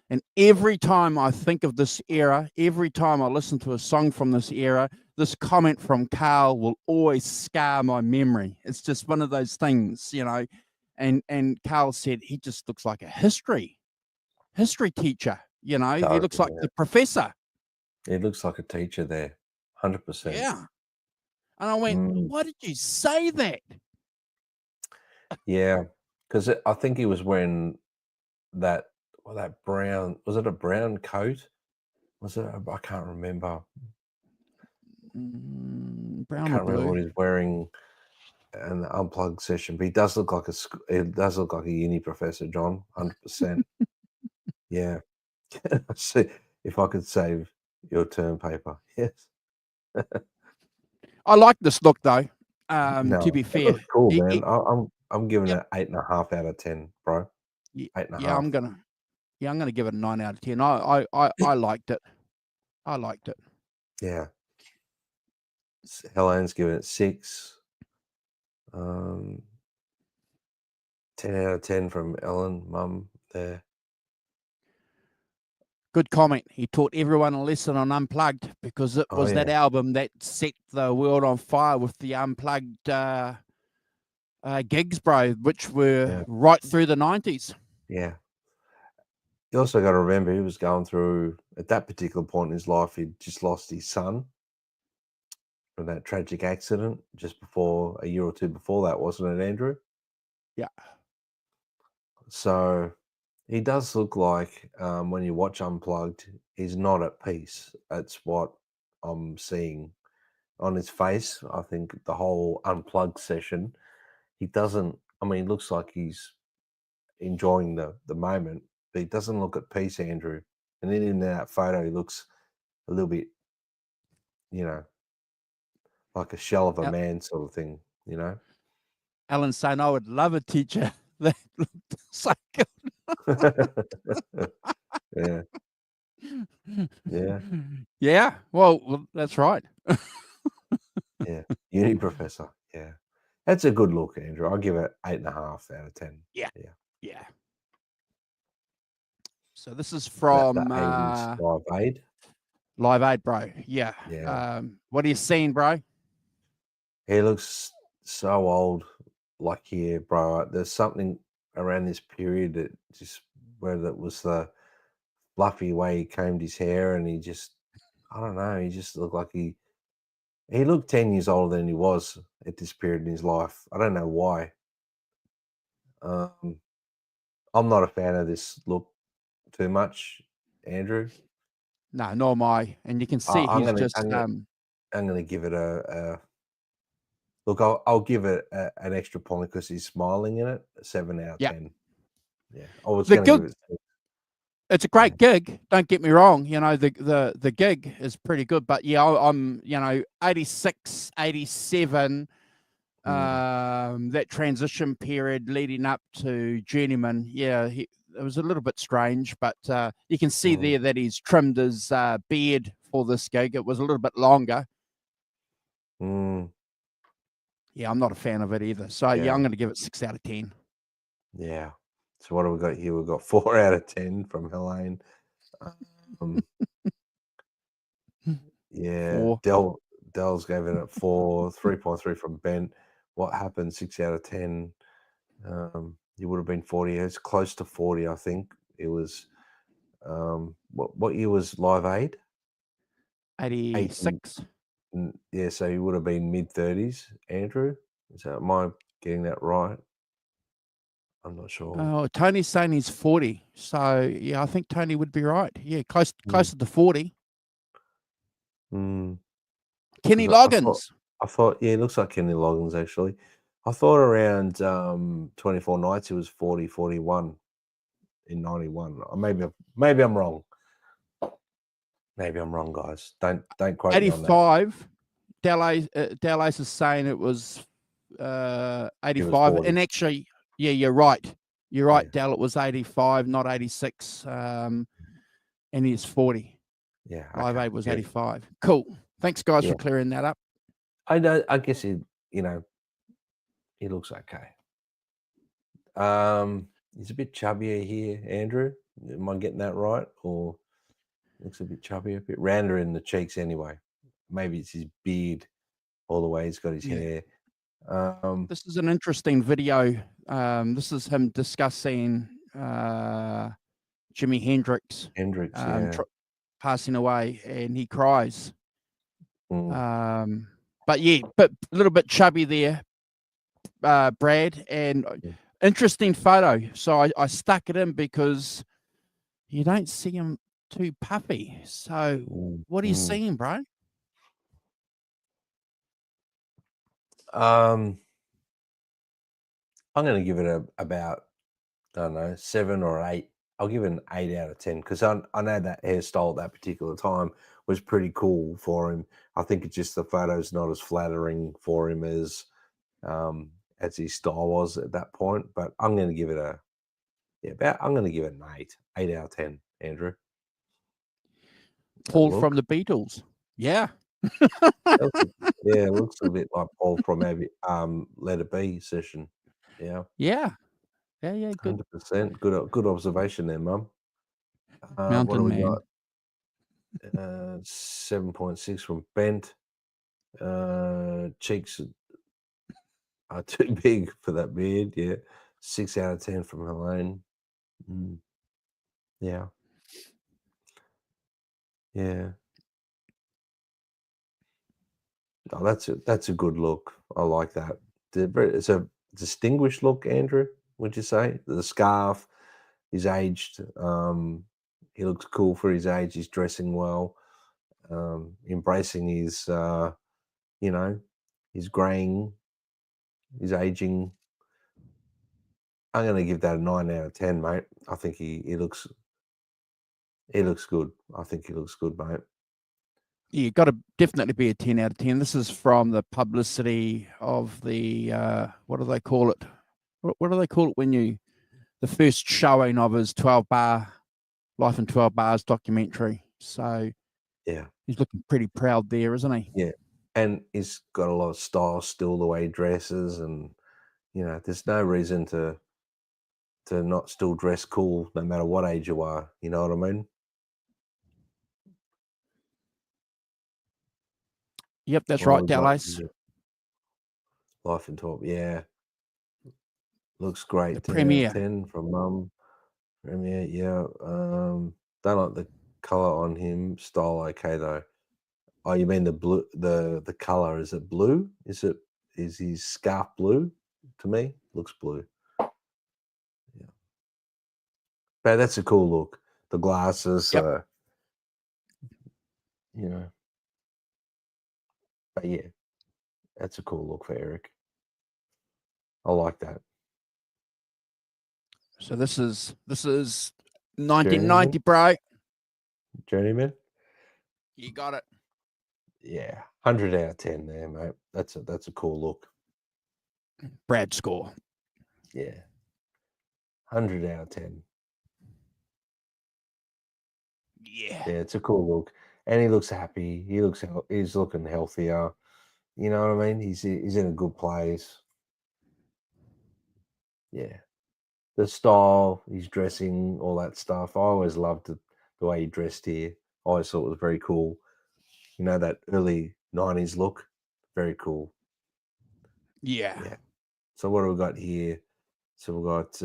and every time I think of this era, every time I listen to a song from this era, this comment from Carl will always scar my memory. It's just one of those things, you know. And Carl said he just looks like a history teacher, you know. He Does, looks like yeah. the professor. He looks like a teacher there, 100%. Yeah. And I went, why did you say that? Yeah, because I think he was wearing that brown. Was it a brown coat? Was it? I can't remember. Brown or Can't remember what blue? he's wearing in the unplugged session, but he does look like it does look like a uni professor, John, 100%. Yeah. See if I could save your term paper. Yes. I like this look though. No, To be it fair, looks cool, man. I'm giving yep, it 8.5 out of 10, bro. yeah, 8.5. I'm gonna give it a 9 out of 10. I liked it. I liked it. Yeah. Helene's giving it 6. 10 out of 10 from Ellen, mum there. Good comment. He taught everyone a lesson on Unplugged because it was that album that set the world on fire with the Unplugged gigs, bro, which were right through the 90s. Yeah. You also got to remember he was going through, at that particular point in his life, he'd just lost his son from that tragic accident just before, a year or two before that, wasn't it, Andrew? Yeah. So he does look like, when you watch Unplugged, he's not at peace. That's what I'm seeing on his face. I think the whole Unplugged session, he doesn't, I mean, he looks like he's enjoying the moment, but he doesn't look at peace, Andrew. And then in that photo, he looks a little bit, you know, like a shell of a man sort of thing, you know? Alan's saying, I would love a teacher that looked so good. Yeah. Yeah. Yeah. Well, that's right. Yeah. Uni professor. Yeah. That's a good look, Andrew. I'll give it 8.5 out of 10. Yeah. Yeah. Yeah. So this is The from 80s Live Aid. Live Aid, bro. Yeah. Yeah. What are you seeing, bro? He looks so old, like here, bro. There's something around this period that just, whether it was the fluffy way he combed his hair and he just, I don't know, he just looked like he looked 10 years older than he was at this period in his life. I don't know why. I'm not a fan of this look too much, Andrew. No, nor am I. And you can see I'm he's gonna just I'm gonna give it a look. I'll give it an extra point because he's smiling in it. 7 out of yeah. 10. Yeah, I was The gonna give gig, it 6. it's a great gig. Don't get me wrong. You know, the gig is pretty good, but yeah, I'm 86, 87. That transition period leading up to Journeyman, it was a little bit strange, but you can see there that he's trimmed his beard for this gig. It was a little bit longer. Yeah, I'm not a fan of it either. So I'm going to give it 6 out of 10. Yeah. So what have we got here? We've got 4 out of 10 from Helene. Yeah, 4. Dell's gave it a 4, 3.3 from Ben. What happened? 6 out of 10. You would have been 40. It's close to 40, I think. It was. What year was Live Aid? 86. Yeah, so you would have been mid-30s, Andrew. Am I getting that right? I'm not sure. Oh, Tony's saying he's 40. So yeah, I think Tony would be right. Yeah, closer to 40. Kenny Loggins. I thought, yeah, it looks like Kenny Loggins actually. I thought around 24 nights he was 40, 41 in 91. Or maybe I'm wrong. Maybe I'm wrong, guys. Don't quote 85. me on that. Dallas is saying it was 85. And actually, yeah, you're right. You're right, yeah. Dell. It was 85, not 86. And he's 40. Yeah. Live Aid was 85. Cool. Thanks, guys, for clearing that up. I guess he looks okay. He's a bit chubbier here, Andrew. Am I getting that right? Or looks a bit chubbier, a bit rounder in the cheeks anyway. Maybe it's his beard all the way he's got his hair. This is an interesting video. This is him discussing Jimi Hendrix passing away, and he cries. But a little bit chubby there, Brad, and interesting photo. So I stuck it in because you don't see him too puffy. So what are you seeing, bro? I'm going to give it about, I don't know, 7 or 8. I'll give it an 8 out of 10 because I know that hairstyle at that particular time was pretty cool for him. I think it's just the photo's not as flattering for him as his style was at that point. But I'm going to give it an 8 out of 10, Andrew. Paul from the Beatles. Yeah. It looks a bit like Paul from Let It Be session. Yeah. Yeah. Yeah. Good. 100%. Good observation there, Mum. Mountain what do we Man. got? 7.6 from Bent. Cheeks are too big for that beard. Yeah. 6 out of 10 from Helene. Yeah. Yeah. Oh, that's a good look. I like that. It's a distinguished look, Andrew. Would you say the scarf? He's aged. He looks cool for his age. He's dressing well, embracing his, his graying, his aging. I'm going to give that a 9 out of 10, mate. I think he looks good. I think he looks good, mate. Yeah, got to definitely be a 10 out of 10. This is from the publicity of the, what do they call it? What do they call it when the first showing of his 12-bar, Life in 12 Bars documentary. So, yeah, he's looking pretty proud there, isn't he? Yeah, and he's got a lot of style still, the way he dresses, and, there's no reason to not still dress cool no matter what age you are. You know what I mean? Yep, that's right, Dallas. Life in 12, yeah. Looks great. The 10 premiere. out of 10 from Mum. Premiere, yeah. Don't like the color on him. Style okay though. Oh, you mean the blue? The color, is it blue? Is his scarf blue? To me, looks blue. Yeah, but that's a cool look. The glasses, Yep. But yeah, that's a cool look for Eric. I like that. So this is 1990, bro. Journeyman. You got it. Yeah, 100 out of 10 there, mate. That's a cool look. Brad score. Yeah, 100 out of 10. Yeah, it's a cool look, and he looks happy. He's looking healthier. You know what I mean? He's in a good place. Yeah, the style, he's dressing, all that stuff. I always loved the way he dressed here. I always thought it was very cool. That early 90s look, very cool. Yeah. So what do we got here? So we got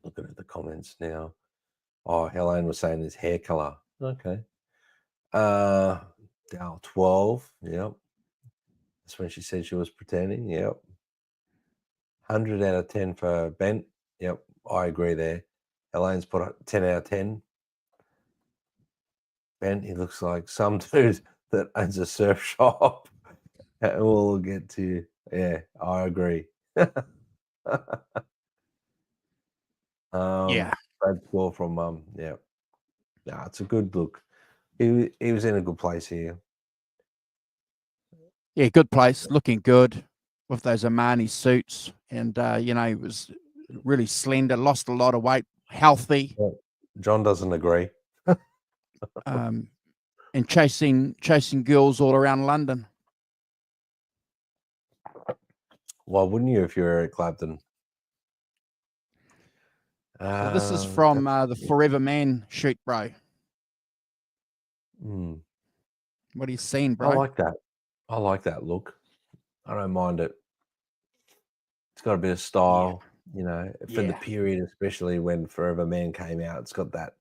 looking at the comments now. Oh, Helene was saying his hair color. Okay. Dow 12. Yep. That's when she said she was pretending. Yep. 100 out of 10 for Bent. Yep. I agree there. Helene's put a 10 out of 10. Bent, he looks like some dude that owns a surf shop. We'll get to, yeah, I agree. Yeah. Brad score from Mum. Yeah. Nah, it's a good look. He was in a good place here. Yeah, good place. Looking good with those Armani suits. And, he was really slender, lost a lot of weight, healthy. John doesn't agree. and chasing girls all around London. Why wouldn't you if you're Eric Clapton? So this is from the Forever Man shoot, bro. What are you seeing, bro? I like that. I like that look. I don't mind it. It's got a bit of style, for the period, especially when Forever Man came out. It's got that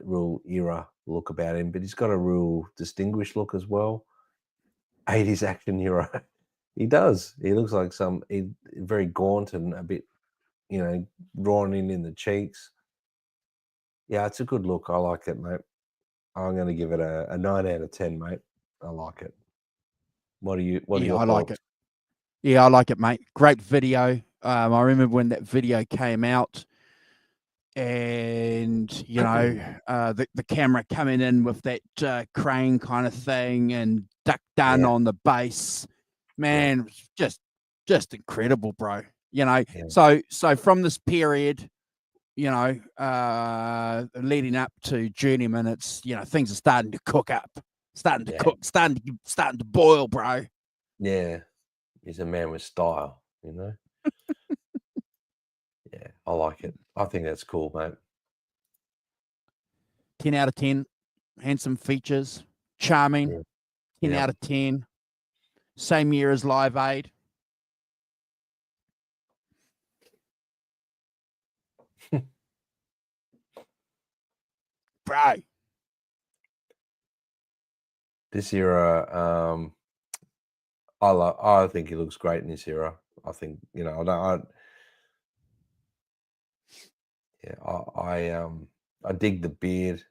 real era look about him, but he's got a real distinguished look as well. 80s action hero. He does. He looks like very gaunt and a bit, drawn in the cheeks. Yeah, it's a good look. I like it, mate. I'm going to give it a 9 out of 10, mate. I like it. What are your thoughts? Like it. Yeah, I like it, mate. Great video. I remember when that video came out, and the camera coming in with that crane kind of thing and duck down on the bass. Man, just incredible, bro. So from this period, leading up to Journeyman, it's things are starting to cook up, starting to cook, starting to boil, bro. Yeah, he's a man with style, Yeah, I like it. I think that's cool, mate. 10 out of 10. Handsome features, charming. 10 out of 10. Same year as Live Aid. Bro. This era, I think he looks great in this era. I think, I dig the beard,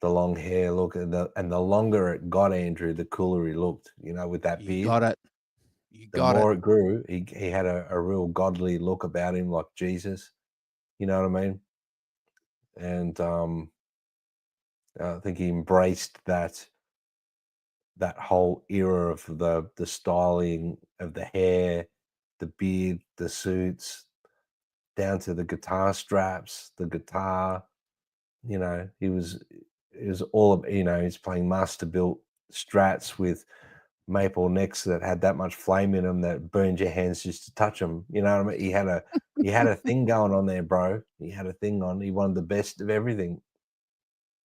the long hair look, and the longer it got, Andrew, the cooler he looked, with that beard. You got it. The more it grew, he had a real godly look about him, like Jesus. You know what I mean? And I think he embraced that whole era of the styling of the hair, the beard, the suits, down to the guitar straps, the guitar. He was all of, he's playing master built Strats with maple necks that had that much flame in them that burned your hands just to touch them. You know what I mean? He had a thing going on there, bro. He had a thing on. He wanted the best of everything.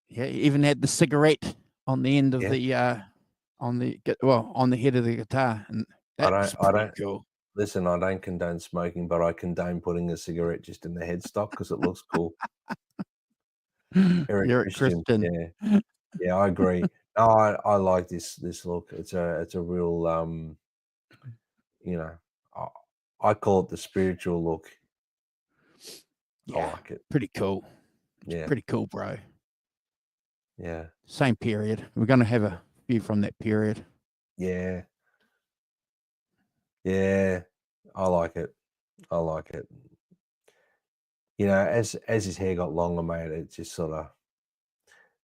Yeah, he even had the cigarette on the end of the on the head of the guitar, and that's pretty cool. Listen, I don't condone smoking, but I condone putting a cigarette just in the headstock because it looks cool. Eric Christian. Yeah, I agree. No, I like this look. It's a real I call it the spiritual look. Yeah, I like it. Pretty cool. Yeah, pretty cool, bro. Yeah, same period. We're gonna have a few from that period. Yeah, I like it. As his hair got longer, mate, it just sort of.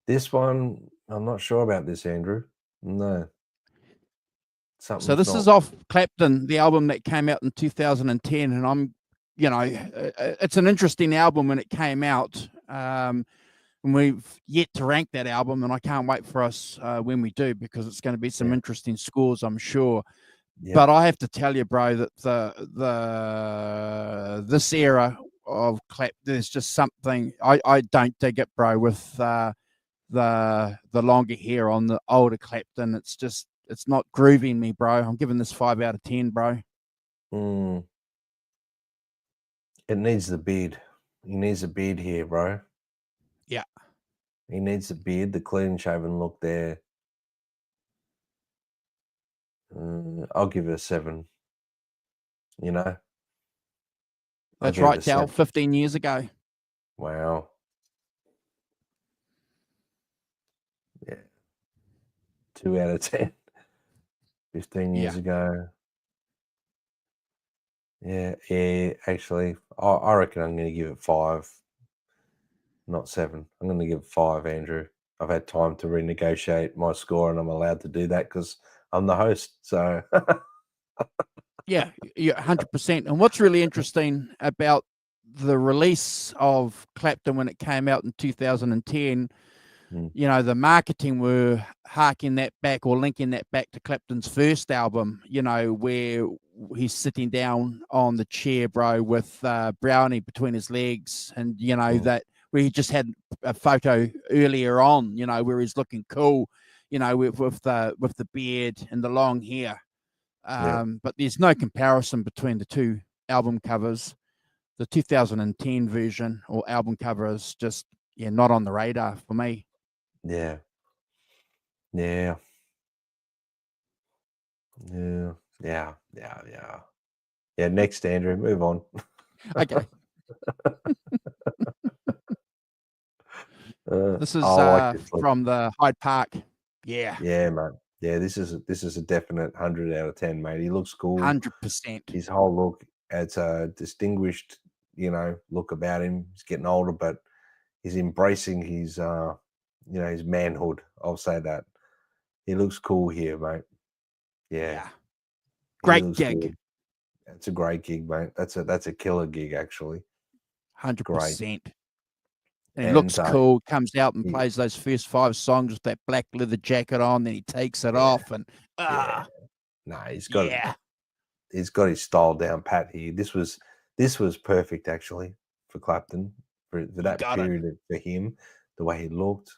This one, I'm not sure about this, Andrew. No. So this is off Clapton, the album that came out in 2010, and I'm, it's an interesting album when it came out. And we've yet to rank that album, and I can't wait for us when we do, because it's going to be some interesting scores, I'm sure. Yeah. But I have to tell you, bro, that this era of Clapton, there's just something I don't dig it, bro. With the longer hair on the older Clapton, it's not grooving me, bro. I'm giving this 5 out of 10, bro. It needs the beard. He needs a beard here, bro. Yeah. He needs the beard, the clean shaven look there. I'll give it a 7. That's right, Dal. 15 years ago. Wow. Yeah. 2 out of 10. 15 years ago. Yeah. Actually, I reckon I'm going to give it 5, not 7. I'm going to give it 5, Andrew. I've had time to renegotiate my score, and I'm allowed to do that because I'm the host. So. Yeah, 100%. And what's really interesting about the release of Clapton when it came out in 2010, you know, the marketing were harking that back or linking that back to Clapton's first album, you know, where he's sitting down on the chair, bro, with Brownie between his legs, and you know that where he just had a photo earlier on, you know, where he's looking cool, you know, with the beard and the long hair. But there's no comparison between the two album covers. The 2010 version or album cover is just not on the radar for me. Yeah. Next, Andrew, move on. Okay. This is from the Hyde Park. Yeah. Yeah, mate. Yeah, this is a definite 100 out of 10, mate. He looks cool. 100%. His whole look, it's a distinguished, you know, look about him. He's getting older, but he's embracing his, you know, his manhood. I'll say that. He looks cool here, mate. Yeah. Great gig. Good. It's a great gig, mate. That's a killer gig, actually. 100%. And he looks cool, comes out and plays those first 5 songs with that black leather jacket on, then he takes it off and no, he's got his style down pat here. This was perfect, actually, for Clapton, for that period for him, the way he looked.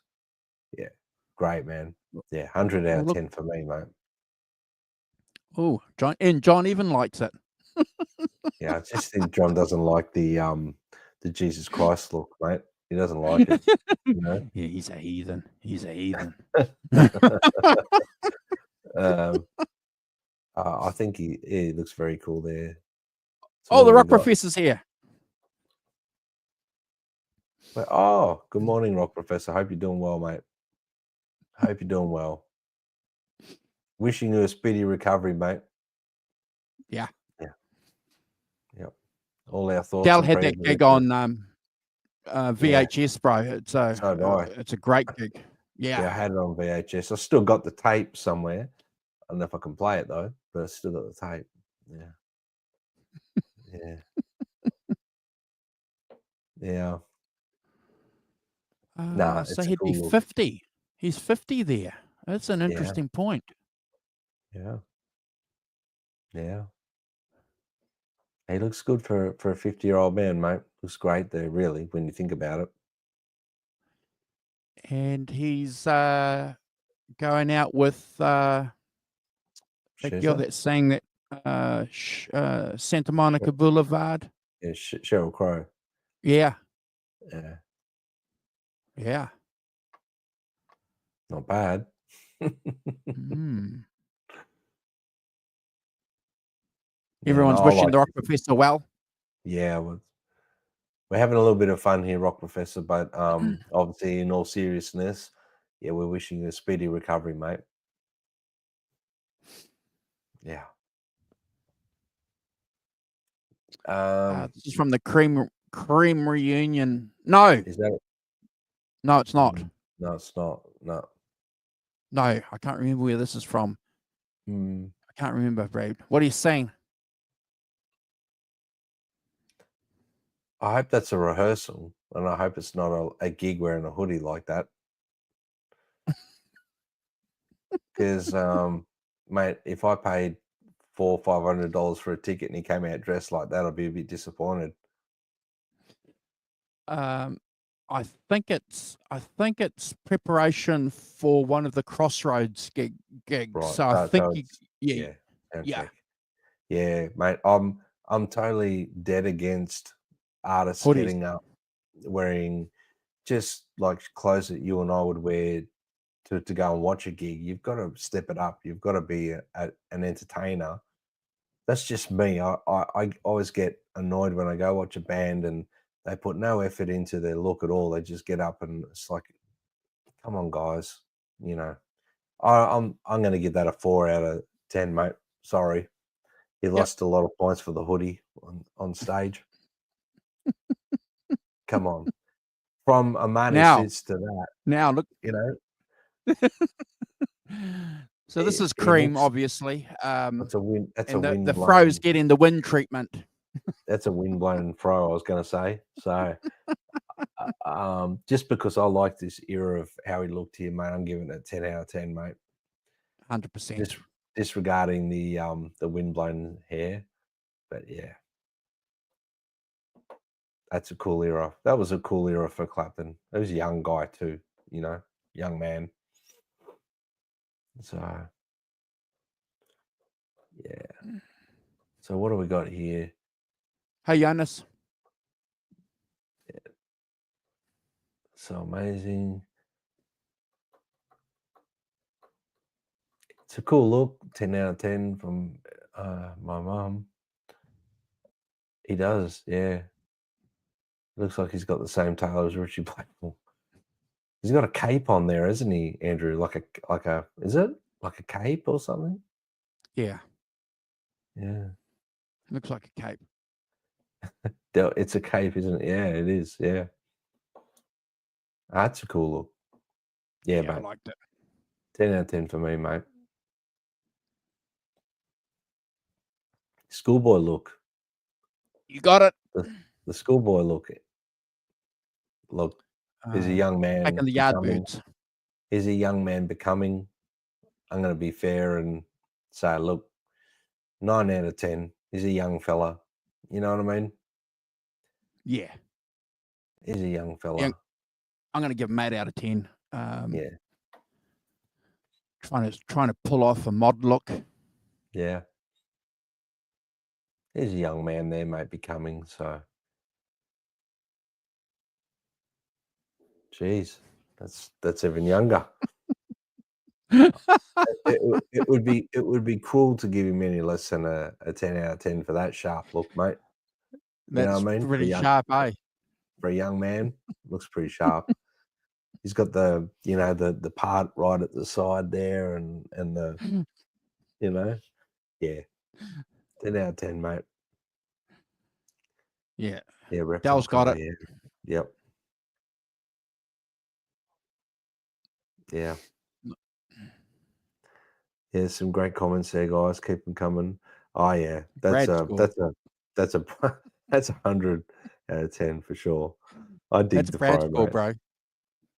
Yeah, great, man. Yeah, 100 out of 10 for me, mate. Oh, John even likes it. Yeah, I just think John doesn't like the Jesus Christ look, mate. He doesn't like it. You know? Yeah, he's a heathen. He's a heathen. I think he looks very cool there. The Rock Professor's here. Oh, good morning, Rock Professor. Hope you're doing well, mate. Hope you're doing well. Wishing you a speedy recovery, mate. Yeah. Yep. All our thoughts. Dal had that gig on VHS, bro. It's a great gig. Yeah, I had it on VHS. I still got the tape somewhere. I don't know if I can play it though, but I still got the tape. Yeah. So he'd be 50. He's 50 there. That's an interesting point. Yeah. He looks good for a 50-year-old man, mate. Looks great there, really, when you think about it. And he's going out with that girl that sang that Santa Monica Boulevard. Yeah, Sheryl Crow. Yeah. Not bad. Everyone's wishing the Rock Professor well. Yeah, we're having a little bit of fun here, Rock Professor, but obviously, in all seriousness, we're wishing you a speedy recovery, mate. Yeah. This is from the Cream reunion. No. Is that it? No, it's not. No, it's not. No, I can't remember where this is from. I can't remember, Brad. What are you saying? I hope that's a rehearsal, and I hope it's not a gig wearing a hoodie like that. Because, mate, if I paid $400 or $500 for a ticket and he came out dressed like that, I'd be a bit disappointed. I think it's preparation for one of the Crossroads gigs. Right. So I think yeah, mate. I'm totally dead against artists getting up wearing just like clothes that you and I would wear to go and watch a gig. You've got to step it up. You've got to be an entertainer. That's just me. I always get annoyed when I go watch a band and they put no effort into their look at all. They just get up and it's like, come on, guys. You know, I'm going to give that a 4 out of 10, mate. Sorry, he lost a lot of points for the hoodie on stage. Come on, from Armani suits to that. Now look, you know. So this is Cream, obviously. That's a win. That's a win. The fro's getting the wind treatment. That's a windblown fro, I was going to say. So, just because I like this era of how he looked here, mate, I'm giving it a 10 out of 10, mate. 100%. Disregarding the windblown hair, but yeah, that's a cool era. That was a cool era for Clapton. He was a young guy too, young man. So yeah. So what do we got here? Hey, Jonas. Yeah. So amazing. It's a cool look. 10 out of 10 from my mum. He does, yeah. Looks like he's got the same tail as Richie Blackmore. He's got a cape on there, isn't he, Andrew? Like a is it like a cape or something? Yeah. Yeah. Looks like a cape. It's a cape, isn't it? Yeah, it is. Yeah. That's a cool look. Yeah, I mate. liked it. 10 out of 10 for me, mate. Schoolboy look. You got it. The schoolboy look. Look, is a young man Back in the yard becoming. boots. Is a young man becoming. I'm going to be fair and say, look, 9 out of 10. He's a young fella. You know what I mean? Yeah. He's a young fella. Yeah. I'm going to give him 8 out of 10. Yeah. Trying to pull off a mod look. Yeah. He's a young man there, mate, becoming. So, geez, that's even younger. it would be cruel to give him any less than a 10 out of 10 for that sharp look, mate. You know That's what I mean? pretty sharp, eh? For a young man, looks pretty sharp. He's got the the part right at the side there, and the yeah, 10 out of 10, mate. Yeah. Yeah, reptile Dell's got color, it. yeah. Yep. Yeah. Yeah, some great comments there, guys. Keep them coming. Oh yeah, that's a 100 out of 10 for sure. I dig That's the Brad fro, score, mate. bro.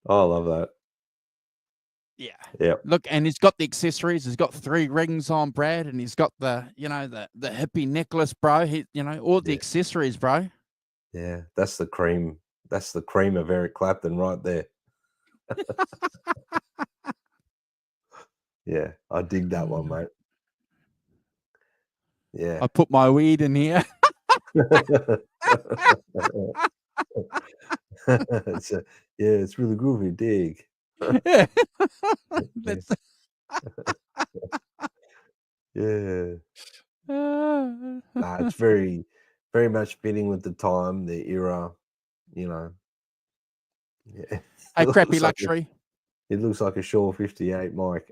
Oh, I love that. Yeah. Yeah. Look, and he's got the accessories. He's got 3 rings on Brad, and he's got the hippie necklace, bro. All the accessories, bro. Yeah, that's the cream. That's the cream of Eric Clapton right there. Yeah, I dig that one, mate. Yeah. I put my weed in here. It's really groovy. Dig. That's Yeah. It's very, very much fitting with the time, the era, Yeah. Hey, crappy luxury. It looks like a Shaw 58 mic.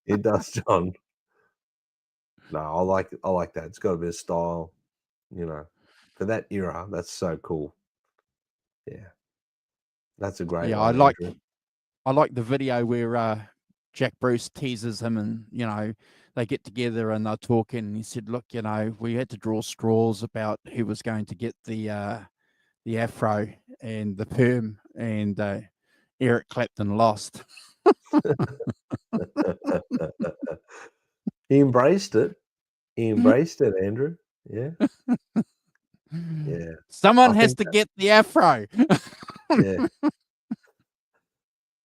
It does, John. No, I like that. It's got a bit of style, for that era. That's so cool. Yeah, that's a great one, Andrew. I like the video where Jack Bruce teases him, and they get together and they're talking. And he said, "Look, we had to draw straws about who was going to get the afro and the perm, and Eric Clapton lost." He embraced it. He embraced it, Andrew. Yeah. Yeah. Someone has to get the afro. Yeah.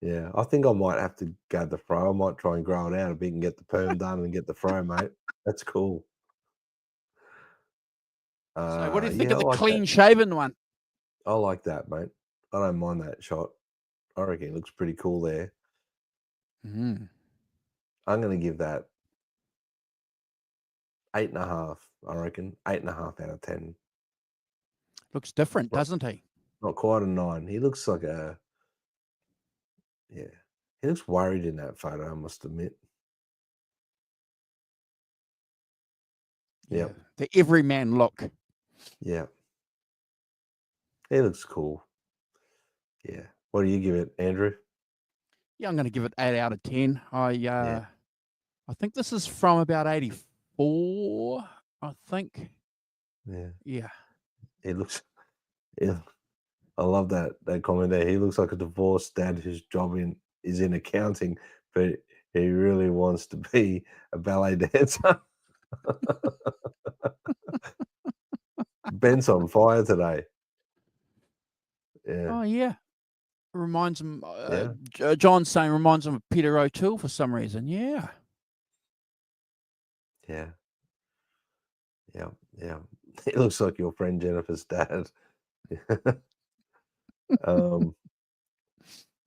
Yeah. I think I might have to go the fro. I might try and grow it out a bit and get the perm done and get the fro, mate. That's cool. So what do you think of the like clean-shaven one? I like that, mate. I don't mind that shot. I reckon it looks pretty cool there. Mm. I'm going to give that 8.5. I reckon 8.5 out of 10. Looks different, doesn't he? Not quite a 9. He looks like he looks worried in that photo, I must admit. Yeah. The everyman look. Yeah. He looks cool. Yeah. What do you give it, Andrew? Yeah, I'm going to give it 8 out of 10. I think this is from about 84, I think. Yeah. Yeah. He looks Yeah, I love that comment there. He looks like a divorced dad whose job is in accounting, but he really wants to be a ballet dancer. Ben's on fire today. Yeah, Oh yeah, reminds him. yeah, John's saying reminds him of Peter O'Toole for some reason. Yeah. yeah, yeah, yeah. He looks like your friend Jennifer's dad. um,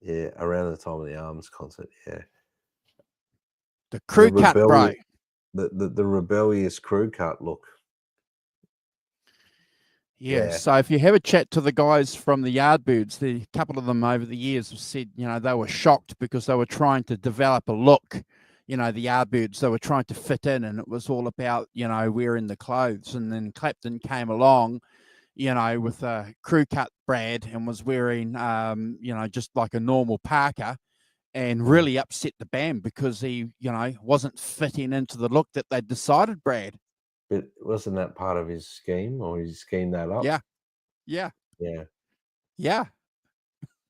yeah, around the time of the Arms concert. Yeah, The the crew cut, bro. rebellious, the rebellious crew cut look. Yeah. Yeah, So if you have a chat to the guys from the Yardbirds, a couple of them over the years have said, they were shocked because they were trying to develop a look. The Yardbirds, they were trying to fit in, and it was all about, wearing the clothes. And then Clapton came along, with a crew cut Brad and was wearing, just like a normal parka, and really upset the band because he, wasn't fitting into the look that they decided, Brad. but wasn't that part of his scheme, or he schemed that up? Yeah. Yeah. Yeah, Yeah.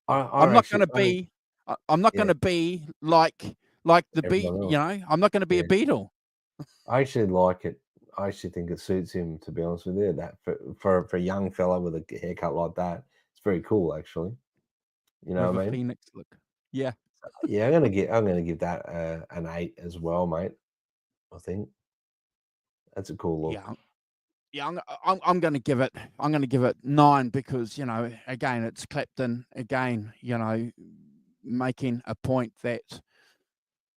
I I'm not actually, going to be. I'm not going yeah, to be like the beat. everyone else. I'm not going to be Yeah, a Beatle. I actually like it. I actually think it suits him, to be honest with you. That for a young fella with a haircut like that, it's very cool, actually. You know With a what I mean? phoenix look. Yeah. Yeah, I'm gonna give that an 8 as well, mate. I think that's a cool look. Yeah. Yeah. I'm going to give it. I'm going to give it 9 because again, it's Clapton again. Making a point that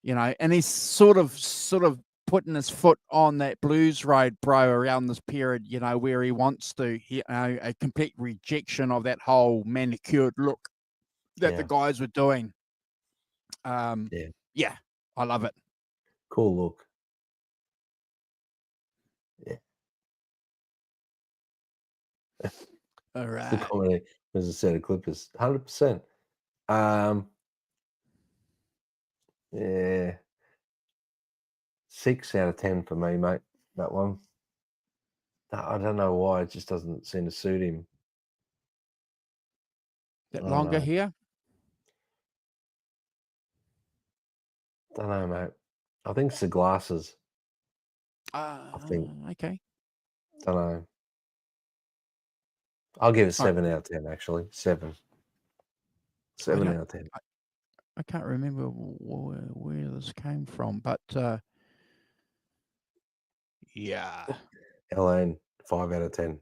and he's sort of putting his foot on that blues road, bro, around this period. Where he wants to. A complete rejection of that whole manicured look that the Yeah, guys were doing. yeah, Yeah, I love it. cool look. Yeah, All the right. comedy as a set of Clippers, 100%. Um, yeah, 6 out of 10 for me, mate. That one. I don't know why it just doesn't seem to suit him. I That don't longer know. here. Don't know, mate. I think it's the glasses. I think. Okay. Don't know. I'll give it All right. 7 out of 10, actually. 7. I 7 don't. out of 10. I can't remember where this came from, but yeah, Elaine, 5 out of 10.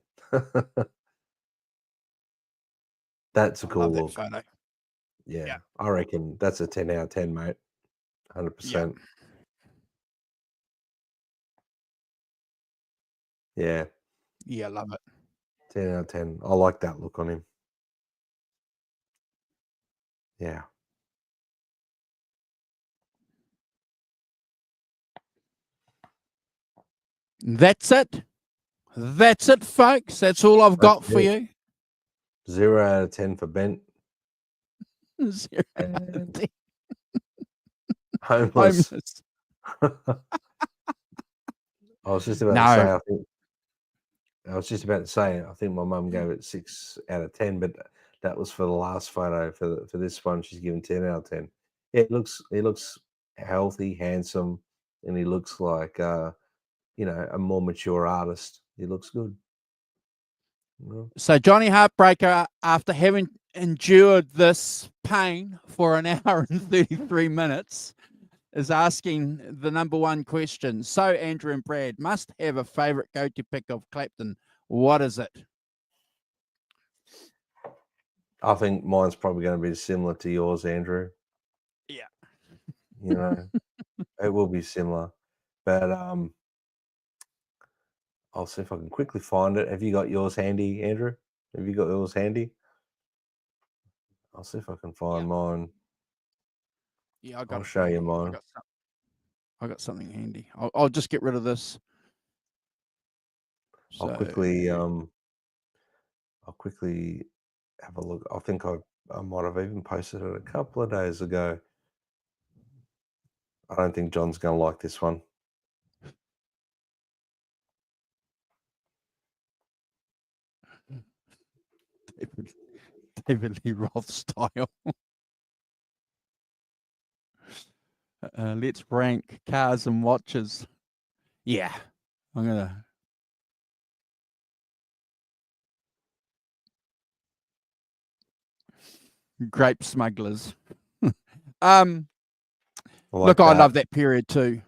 That's a I love cool that look. photo. Yeah, Yeah. I reckon that's a 10 out of 10, mate. Yeah. 100%. Yeah, Yeah. Love it. 10 out of 10. I like that look on him. Yeah. That's it. That's it, folks. That's all I've That's got for it. you. 0 out of 10 for Bent. 0 out of And 10. homeless. Homeless. I was just about to say, No. I think my mum gave it 6 out of 10, but that was for the last photo. For this one, she's given 10 out of 10. Yeah, he looks healthy, handsome, and he looks like a more mature artist. He looks good. Well, So Johnny Heartbreaker, after having endured this pain for an hour and 33 minutes, is asking the number one question. So Andrew and Brad must have a favorite go-to pick of Clapton. What is it? I think mine's probably going to be similar to yours, Andrew. Yeah. You know, it will be similar, but I'll see if I can quickly find it. Have you got yours handy, Andrew? Have you got yours handy? I'll see if I can Yeah. find mine. Yeah, I got I'll it show you handy. mine. I got something handy. I'll just get rid of this. I'll So quickly have a look. I think I might have even posted it a couple of days ago. I don't think John's going to like this one. David Lee Roth style. Let's rank cars and watches. Yeah, I'm gonna. Grape smugglers. I Look, I love that period too.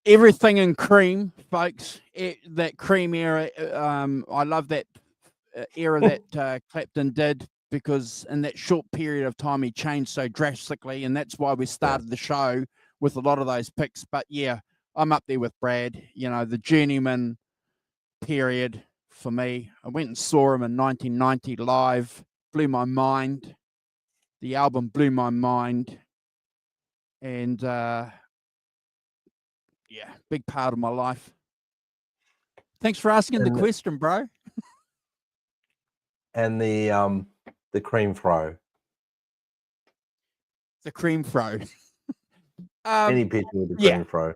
Everything in cream, folks. That cream era. I love that era that Clapton did, because in that short period of time he changed so drastically, and that's why we started the show with a lot of those picks. But yeah, I'm up there with Brad. You know, the Journeyman period for me. I went and saw him in 1990 live. Blew my mind. The album blew my mind. And yeah, big part of my life. Thanks for asking the question, bro. And the cream fro. The cream fro. Any picture with the cream fro.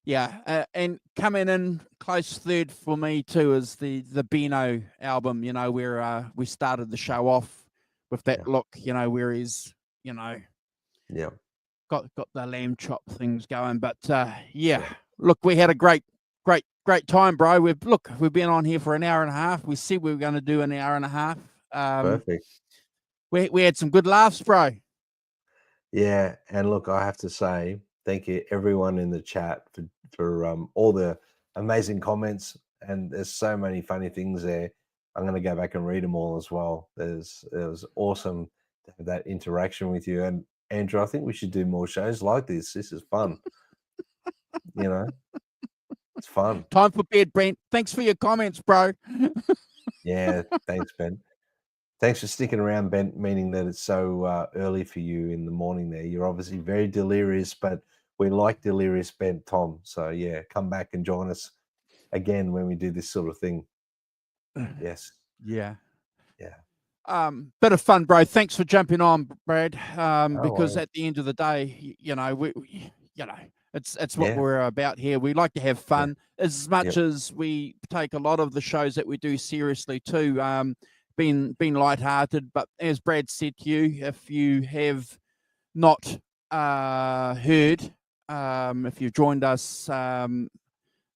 Yeah, and coming in close third for me too is the Beano album. You know, where we started the show off with that look. You know, where he's, you know, got the lamb chop things going. But look, we had a great time, bro. We've been on here for an hour and a half. We said we were going to do an hour and a half. Perfect. We had some good laughs, bro. Yeah, and look, I have to say thank you everyone in the chat for all the amazing comments, and there's so many funny things there. I'm going to go back and read them all as well. It was awesome to have that interaction with you. And Andrew, I think we should do more shows like this. This is fun. You know, it's fun. Time for bed, Brent. Thanks for your comments, bro. Yeah, thanks, Ben. Thanks for sticking around, Ben, meaning that it's so early for you in the morning there. You're obviously very delirious, but we like delirious Ben, Tom. So, yeah, come back and join us again when we do this sort of thing. Yes. Yeah. Yeah. Bit of fun, bro. Thanks for jumping on, Brad. Because at the end of the day, you know, it's what we're about here. We like to have fun as much as we take a lot of the shows that we do seriously too. Being lighthearted, but as Brad said to you, if you have not heard, if you've joined us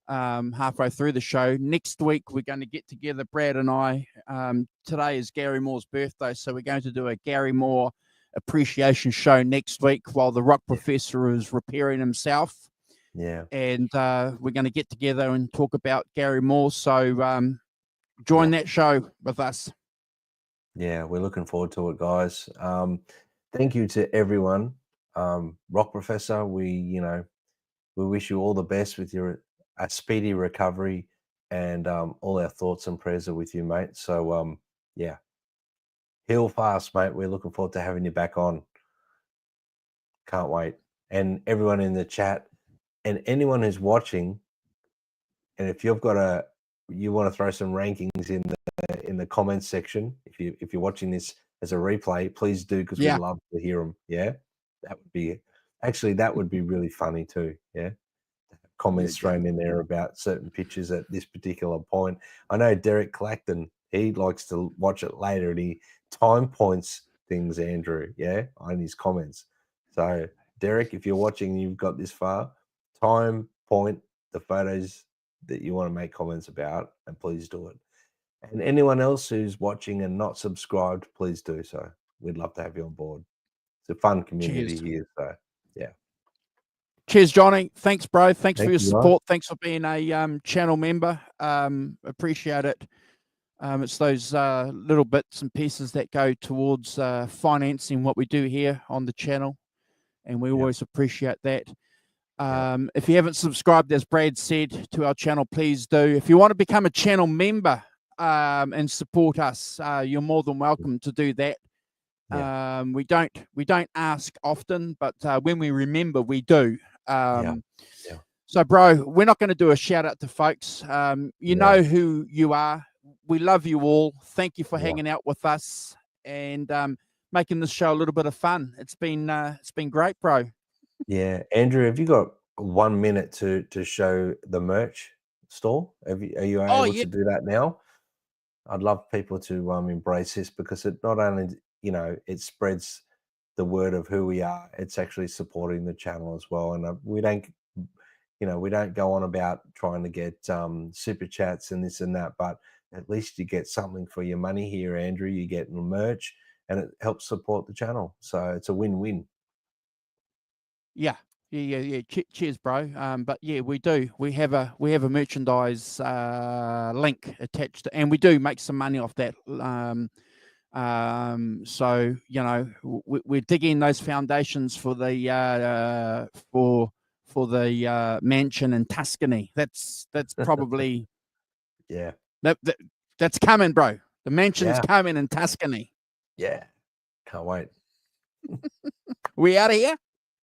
halfway through the show, next week we're going to get together, Brad and I. Today is Gary Moore's birthday, so we're going to do a Gary Moore appreciation show next week while the rock professor is repairing himself. Yeah. And we're going to get together and talk about Gary Moore. So join that show with us. Yeah, we're looking forward to it, guys. Thank you to everyone. Rock Professor, we wish you all the best with a speedy recovery, and all our thoughts and prayers are with you, mate. So yeah, heal fast, mate. We're looking forward to having you back on. Can't wait. And everyone in the chat and anyone who's watching, and if you want to throw some rankings in the comments section, if you're watching this as a replay, please do, because we'd love to hear them. Yeah, that would be really funny too. Yeah, comments thrown in there about certain pictures at this particular point. I know Derek Clapton, he likes to watch it later and he time points things, Andrew, on his comments. So Derek, if you're watching and you've got this far, time point the photos that you want to make comments about, and please do it. And anyone else who's watching and not subscribed, please do so. We'd love to have you on board. It's a fun community here. So, yeah. Cheers, Johnny. Thanks, bro. Thanks for your support. Thanks for being a channel member. Appreciate it. It's those little bits and pieces that go towards financing what we do here on the channel, and we always appreciate that. If you haven't subscribed, as Brad said, to our channel, please do. If you want to become a channel member and support us, you're more than welcome to do that. We don't ask often, but when we remember, we do. So, bro, we're not going to do a shout out to folks. You know who you are. We love you all. Thank you for hanging out with us and making this show a little bit of fun. It's been great, bro. Yeah, Andrew, have you got 1 minute to show the merch store? Are you able to do that now? I'd love people to embrace this, because it not only, it spreads the word of who we are, it's actually supporting the channel as well. And we don't go on about trying to get super chats and this and that, but at least you get something for your money here, Andrew. You get merch, and it helps support the channel. So it's a win-win. Yeah. Cheers, bro. But yeah, we do. We have a merchandise link attached, and we do make some money off that. So we're digging those foundations for the for the mansion in Tuscany. That's probably Yeah. That's coming, bro. The mansion's Yeah. coming in Tuscany. Yeah. Can't wait. We out of here?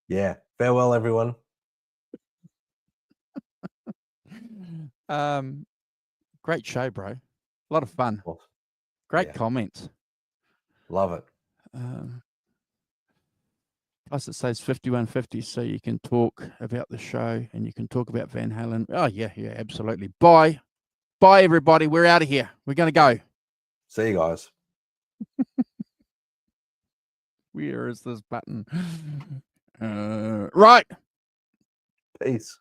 Yeah. Farewell, everyone. Great show, bro. A lot of fun. Awesome. Great comments. Love it. Plus, it says 5150, so you can talk about the show and you can talk about Van Halen. Oh, yeah, absolutely. Bye, everybody. We're out of here. We're going to go. See you guys. Where is this button? Right. Peace.